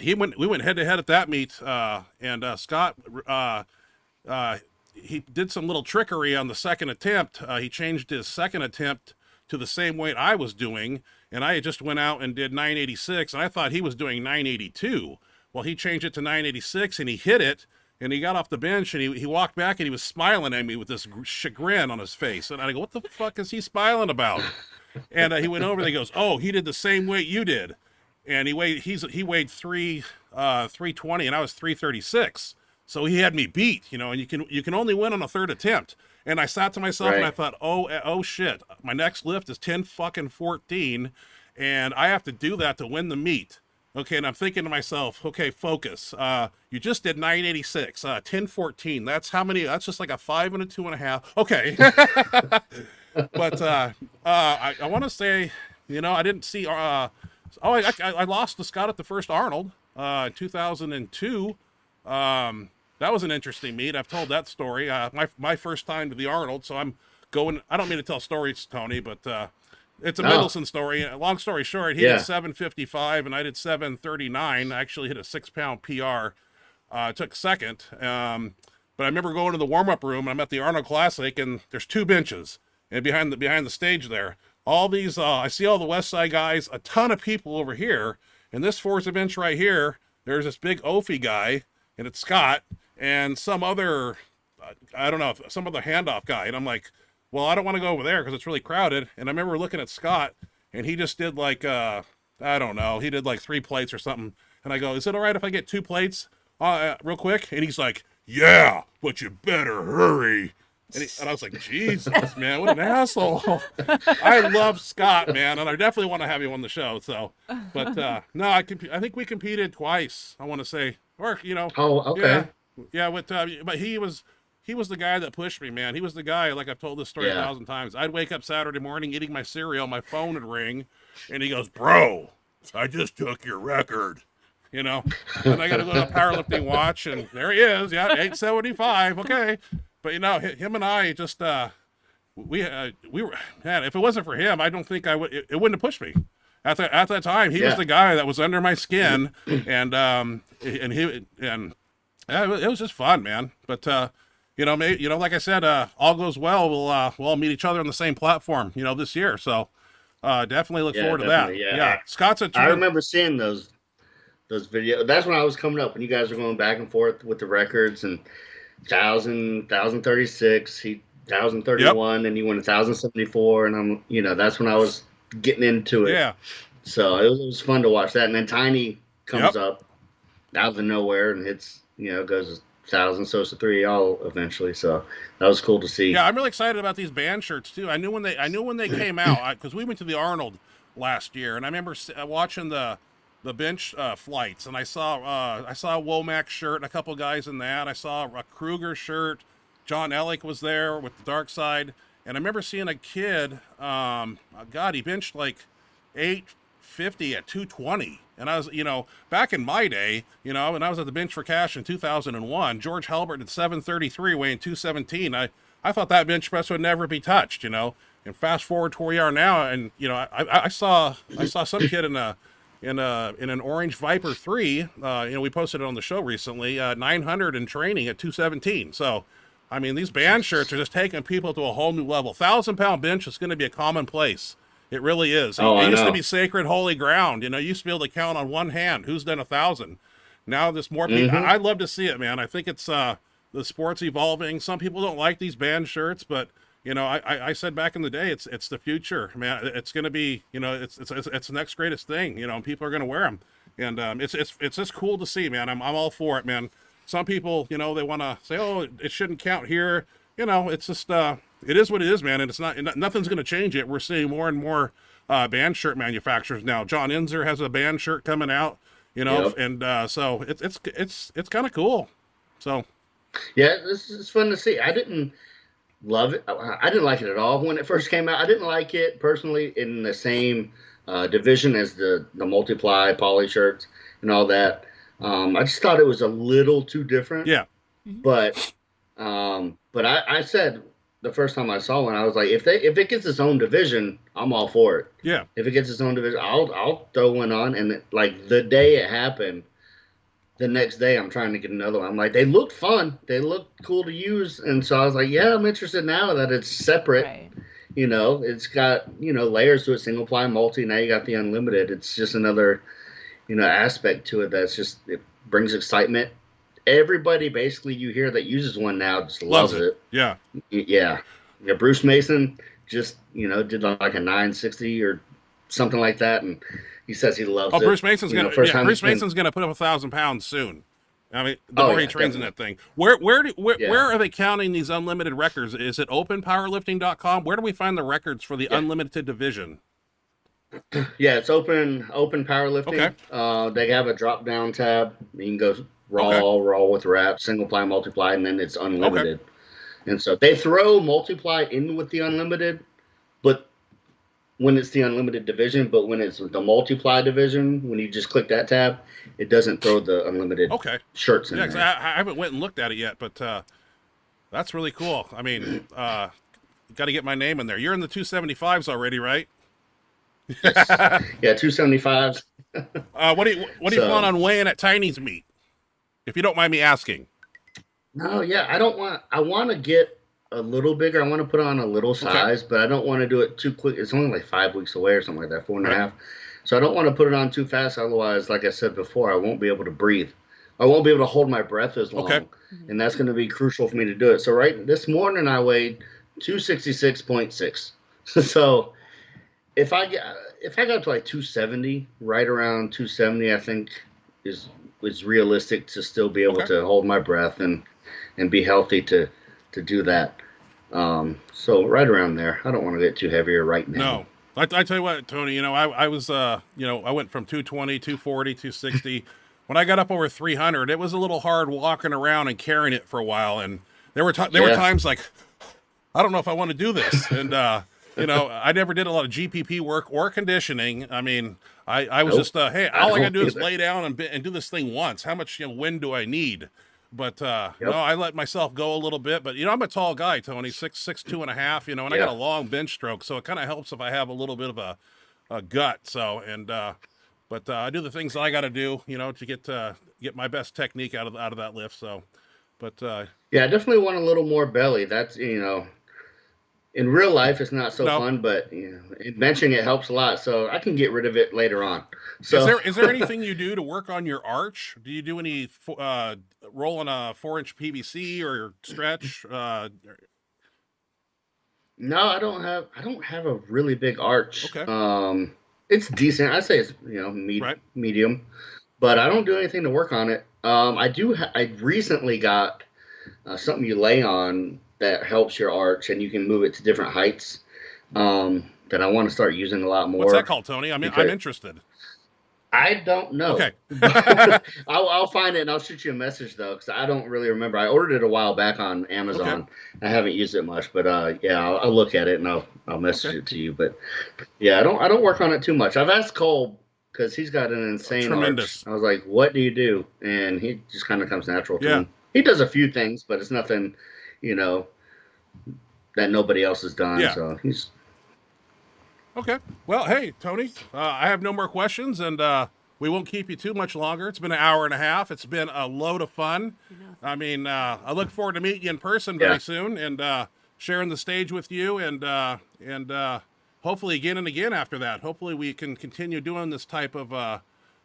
we went head to head at that meet, and Scott he did some little trickery on the second attempt. He changed his second attempt to the same weight I was doing, and I just went out and did 986, and I thought he was doing 982. Well, he changed it to 986, and he hit it. And he got off the bench, and he walked back, and he was smiling at me with this chagrin on his face. And I go, what the fuck is he smiling about? And he went over, and he goes, oh, he did the same weight you did. And he weighed 320, and I was 336. So he had me beat, and you can only win on a third attempt. And I sat to myself, and I thought, oh shit, my next lift is 10 fucking 14, and I have to do that to win the meet. Okay, and I'm thinking to myself, okay, focus. You just did 986, 1014. That's how many? That's just like a 5 and a 2.5. Okay. But I want to say, I didn't see. I lost to Scott at the first Arnold in 2002. That was an interesting meet. I've told that story. My first time to the Arnold, so I'm going. I don't mean to tell stories, Tony, but It's a Oh, Mendelssohn story. Long story short, he yeah. did 7:55 and I did 7:39. I actually hit a 6-pound PR. Took second. But I remember going to the warm-up room. I'm at the Arnold Classic, and there's 2 benches, and behind the stage there, all these I see all the West Side guys, a ton of people over here, and this Forza bench right here. There's this big Ophi guy, and it's Scott, and some other I don't know, some other handoff guy, and I'm like, well, I don't want to go over there because it's really crowded. And I remember looking at Scott, and he just did like I don't know, he did like 3 plates or something, and I go, is it all right if I get 2 plates real quick? And he's like, yeah, but you better hurry. And I was like, Jesus, man, what an asshole. I love Scott, man, and I definitely want to have you on the show. So, but no, I think we competed twice, I want to say, or Oh, okay. yeah. With but he was the guy that pushed me, man. He was the guy. Like I've told this story Yeah. 1,000 times. I'd wake up Saturday morning eating my cereal, my phone would ring, and he goes, "Bro, I just took your record." And I got to go to the powerlifting watch, and there he is. Yeah, 875. Okay. But him and I just we were, man, if it wasn't for him, I don't think I would. It wouldn't have pushed me at that time. He was Yeah. the guy that was under my skin, and yeah, it was just fun, man. But maybe, like I said, all goes well. We'll all meet each other on the same platform, this year. So definitely look Yeah, forward to definitely, that. yeah. Scott's a I remember seeing those videos. That's when I was coming up, and you guys were going back and forth with the records, and 1,036, 1,031, and you went 1,074, and that's when I was getting into it. Yeah. So it was fun to watch that, and then Tiny comes Yep. up out of nowhere and hits, goes 1,000, so it's the 3 of y'all eventually. So that was cool to see. Yeah, I'm really excited about these band shirts too. I knew when they came out because we went to the Arnold last year, and I remember watching the bench flights, and I saw a Womack shirt and a couple guys in that. I saw a Kruger shirt. John Ellick was there with the Dark Side, and I remember seeing a kid. God, he benched like 850 at 220. And I was, back in my day, when I was at the Bench for Cash in 2001, George Halbert did 733 weighing 217. I thought that bench press would never be touched, And fast forward to where we are now, and I saw some kid in an orange Viper 3. We posted it on the show recently. 900 in training at 217. So, I mean, these band shirts are just taking people to a whole new level. 1,000-pound bench is going to be a commonplace. It really is. Oh, It used I to know. be sacred, holy ground. You used to be able to count on one hand who's done 1,000. Now there's more people. Mhm. I'd love to see it, man. I think it's the sport's evolving. Some people don't like these band shirts, but I said back in the day, it's the future, man. It's going to be, it's the next greatest thing, and people are going to wear them, and it's just cool to see, man. I'm all for it, man. Some people, they want to say, oh, it shouldn't count here. It's just it is what it is, man, and it's nothing's going to change it. We're seeing more and more band shirt manufacturers now. John Inzer has a band shirt coming out, Yep. and so it's kind of cool. So Yeah, this is fun to see. I didn't love it. I didn't like it at all when it first came out. I didn't like it personally in the same division as the multiply poly shirts and all that. I just thought it was a little too different. yeah, But I said the first time I saw one, I was like, if it gets its own division, I'm all for it. yeah. If it gets its own division, I'll throw one on. And like the day it happened, the next day I'm trying to get another one. I'm like, they look fun, they look cool to use, and so I was like, yeah, I'm interested now that it's separate. Right. It's got layers to it, single ply, multi. Now you got the unlimited. It's just another aspect to it it brings excitement. Everybody basically you hear that uses one now just loves it. Yeah. Yeah. Bruce Mason just did like a 960 or something like that, and he says he loves it. Bruce Mason's gonna First time Bruce he's been- Mason's gonna put up 1,000 pounds soon. I mean, the Oh, more he yeah, trains in definitely. that thing. Where Yeah. are they counting these unlimited records? Is it openpowerlifting.com? Where do we find the records for the Yeah. unlimited division? Yeah, it's open powerlifting. Okay. They have a drop down tab. You can go raw, Okay. raw with wrap, single ply, multiply, and then it's unlimited. And so they throw multiply in with the unlimited, but when it's the unlimited division, but when it's the multiply division, when you just click that tab, it doesn't throw the unlimited Okay. shirts in Yeah, 'cause there. I haven't went and looked at it yet, but that's really cool. I mean, got to get my name in there. You're in the 275s already, right? Yes. Yeah, 275s. What do you plan So on weighing at Tiny's meet? If you don't mind me asking. no, yeah, I want to get a little bigger. I want to put on a little Okay. size, but I don't want to do it too quick. It's only like 5 weeks away or something like that, four and a Right. half. So I don't want to put it on too fast. Otherwise, like I said before, I won't be able to breathe. I won't be able to hold my breath as Okay. long, and that's going to be crucial for me to do it. So right this morning I weighed 266.6. So if I get if I got to like 270, right around 270, I think is is realistic to still be able Okay. to hold my breath and be healthy to do that. So right around there. I don't want to get too heavier right now. No. I tell you what, Tony, I was, I went from 220, 240, 260. When I got up over 300, it was a little hard walking around and carrying it for a while. And there were Yeah. times like, I don't know if I want to do this. And, I never did a lot of GPP work or conditioning. I mean, I was Nope. just, hey, I all I got to don't do is either. lay down and do this thing once. How much wind do I need? But no, Yep. I let myself go a little bit. But I'm a tall guy, Tony, 6'2" and a half. And I got a Yeah. long bench stroke, so it kind of helps if I have a little bit of a gut. So but I do the things that I got to do, to get my best technique out of that lift. So, but Yeah, I definitely want a little more belly. That's in real life it's not so no, fun, but in benching it helps a lot. So I can get rid of it later on. is So there anything you do to work on your arch? Do you do any rolling a 4-inch PVC or stretch? no, I don't have a really big arch. Okay, It's decent. I say it's right. medium, but I don't do anything to work on it. I recently got something you lay on that helps your arch, and you can move it to different heights. That I want to start using a lot What's that more called, Tony? I'm because interested. I don't know. Okay, I'll find it and I'll shoot you a message though, because I don't really remember. I ordered it a while back on okay, Amazon. I haven't used it much, but yeah, I'll look at it and I'll message okay. it to you. But yeah, I don't work on it too much. I've asked Cole because he's got an insane arch. Tremendous. I was like, "What do you do?" And he just kind of comes natural to Yeah. him. He does a few things, but it's nothing, you know, that nobody else has done. Yeah. So he's Okay. Well, hey, Tony, I have no more questions, and we won't keep you too much longer. It's been an hour and a half. It's been a load of fun. I mean, I look forward to meeting you in person very yeah. soon and sharing the stage with you, and hopefully again and again after that. Hopefully we can continue doing this type of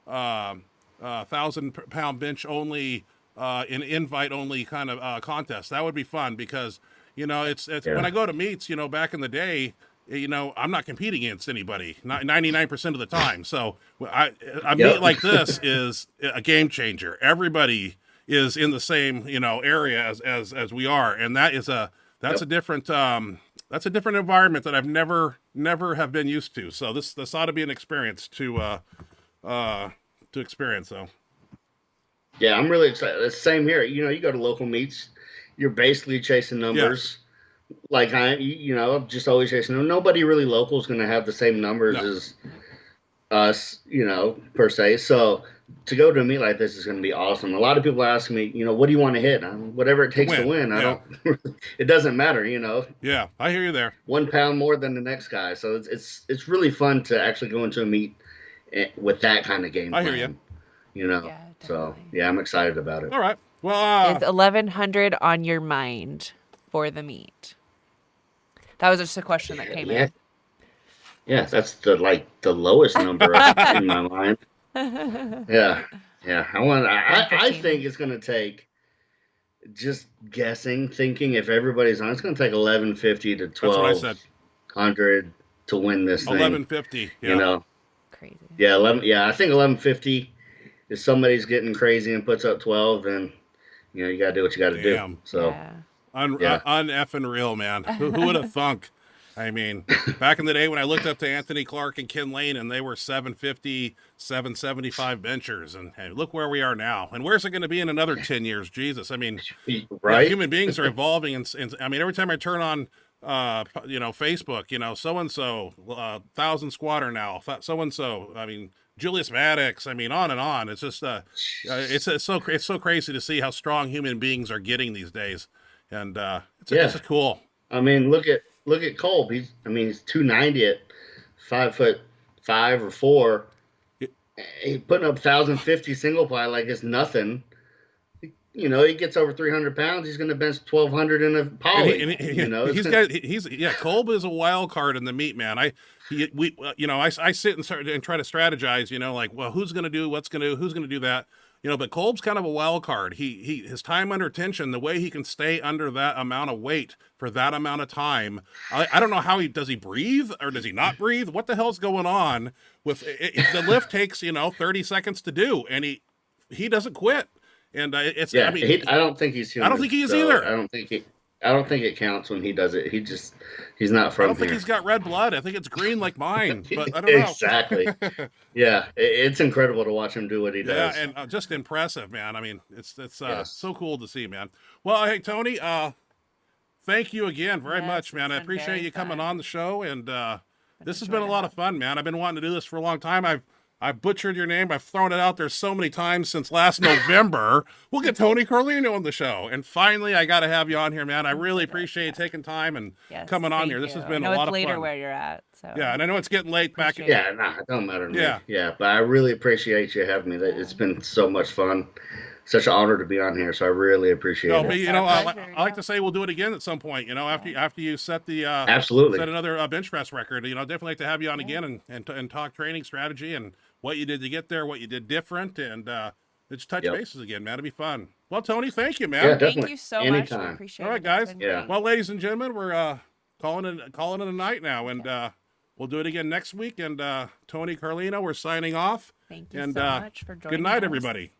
1,000-pound bench only, an invite only kind of contest. That would be fun because it's when Yeah. I go to meets, back in the day. I'm not competing against anybody 99% of the time. So a meet Yep. like this is a game changer. Everybody is in the same, area as we are. And that's Yep. a different, that's a different environment that I've never have been used to. So this ought to be an experience to experience. So Yeah, I'm really excited. It's the same here. You go to local meets, you're basically chasing numbers. yes, Like I'm just always chasing them. Nobody really local is going to have the same numbers no, as us, per se. So to go to a meet like this is going to be awesome. A lot of people ask me, what do you want to hit? Whatever it to takes to win. win. I Yeah. don't. It doesn't matter. Yeah. I hear you there. 1 pound more than the next guy. So it's really fun to actually go into a meet with that kind of game I plan. hear you. Yeah, So definitely. yeah, I'm excited about it. All right. Well, Is 1,100 on your mind for the meet? That was just a question that came Yeah, yeah, that's the lowest number in my mind. in. Yeah, yeah. I 115. think it's gonna take just guessing, thinking if everybody's on. It's gonna take 1150 to that's what I said. 1200 to win this thing. 1150. You Yeah. know, Crazy. yeah, 11. Yeah, I think 1150. If somebody's getting crazy and puts up 12, then you gotta do what you gotta do. Damn. So Yeah. yeah. Uneffing real, man. Who would have thunk? I mean, back in the day when I looked up to Anthony Clark and Ken Lane and they were 750, 775 benchers. And hey, look where we are now. And where's it going to be in another 10 years? Jesus. I mean, Right? human beings are evolving. And I mean, every time I turn on, Facebook, so-and-so, 1,000 squatter now, so-and-so, I mean, Julius Maddox, I mean, on and on. It's just, it's so crazy to see how strong human beings are getting these days. And it's Yeah. just cool. I mean, look at Kolb. He's 290 at 5'5" 5 or 4. Yeah. He's putting up 1,050 single ply like it's nothing. You know, he gets over 300 pounds. He's going to bench 1,200 in a poly. You know, Kolb is a wild card in the meet, man. I sit and try to strategize. You know, like, well, who's going to do who's going to do that. You know, but Kolb's kind of a wild card. His time under tension, the way he can stay under that amount of weight for that amount of time. I don't know how does he breathe or does he not breathe? What the hell's going on with it? The lift takes 30 seconds to do, and he doesn't quit. And it's yeah. I mean, I don't think he's human. I don't think he is either. I don't think it counts when he does it. He's not from here. I don't think he's got red blood. I think it's green like mine, but I don't know. Exactly. Yeah, it's incredible to watch him do what he does. Yeah, and just impressive, man. I mean, it's Yes. so cool to see, man. Well, hey, Tony, thank you again very Yes, much, man. I it's been appreciate very you coming fun. on the show, and this has been a enjoyed lot it. of fun, man. I've been wanting to do this for a long time. I've butchered your name. I've thrown it out there so many times since last November. We'll get Tony Carlino on the show. And finally, I got to have you on here, man. I really appreciate you taking time and Yes, coming on thank here. This you. has been I know a lot it's of later fun. where you're at. So Yeah, and I know it's getting late back. Appreciate Yeah, no, it don't matter to Yeah. me. Yeah, but I really appreciate you having me. It's been so much fun. Such an honor to be on here, so I really appreciate No, it. but It's you our know, pleasure, I like yeah. to say we'll do it again at some point. You know, after you set the Absolutely. set another bench press record. You know, definitely like to have you on Yeah. again and talk training strategy and what you did to get there, what you did different, and just touch Yep. bases again, man. It'd be fun. Well, Tony, thank you, man. Yeah, Thank definitely. you so much. We Anytime. appreciate All right, it. guys. It's been Yeah. great. Well, ladies and gentlemen, we're calling it a night now, and we'll do it again next week. And Tony Carlino, we're signing off. Thank you And so much for joining good night, us. everybody.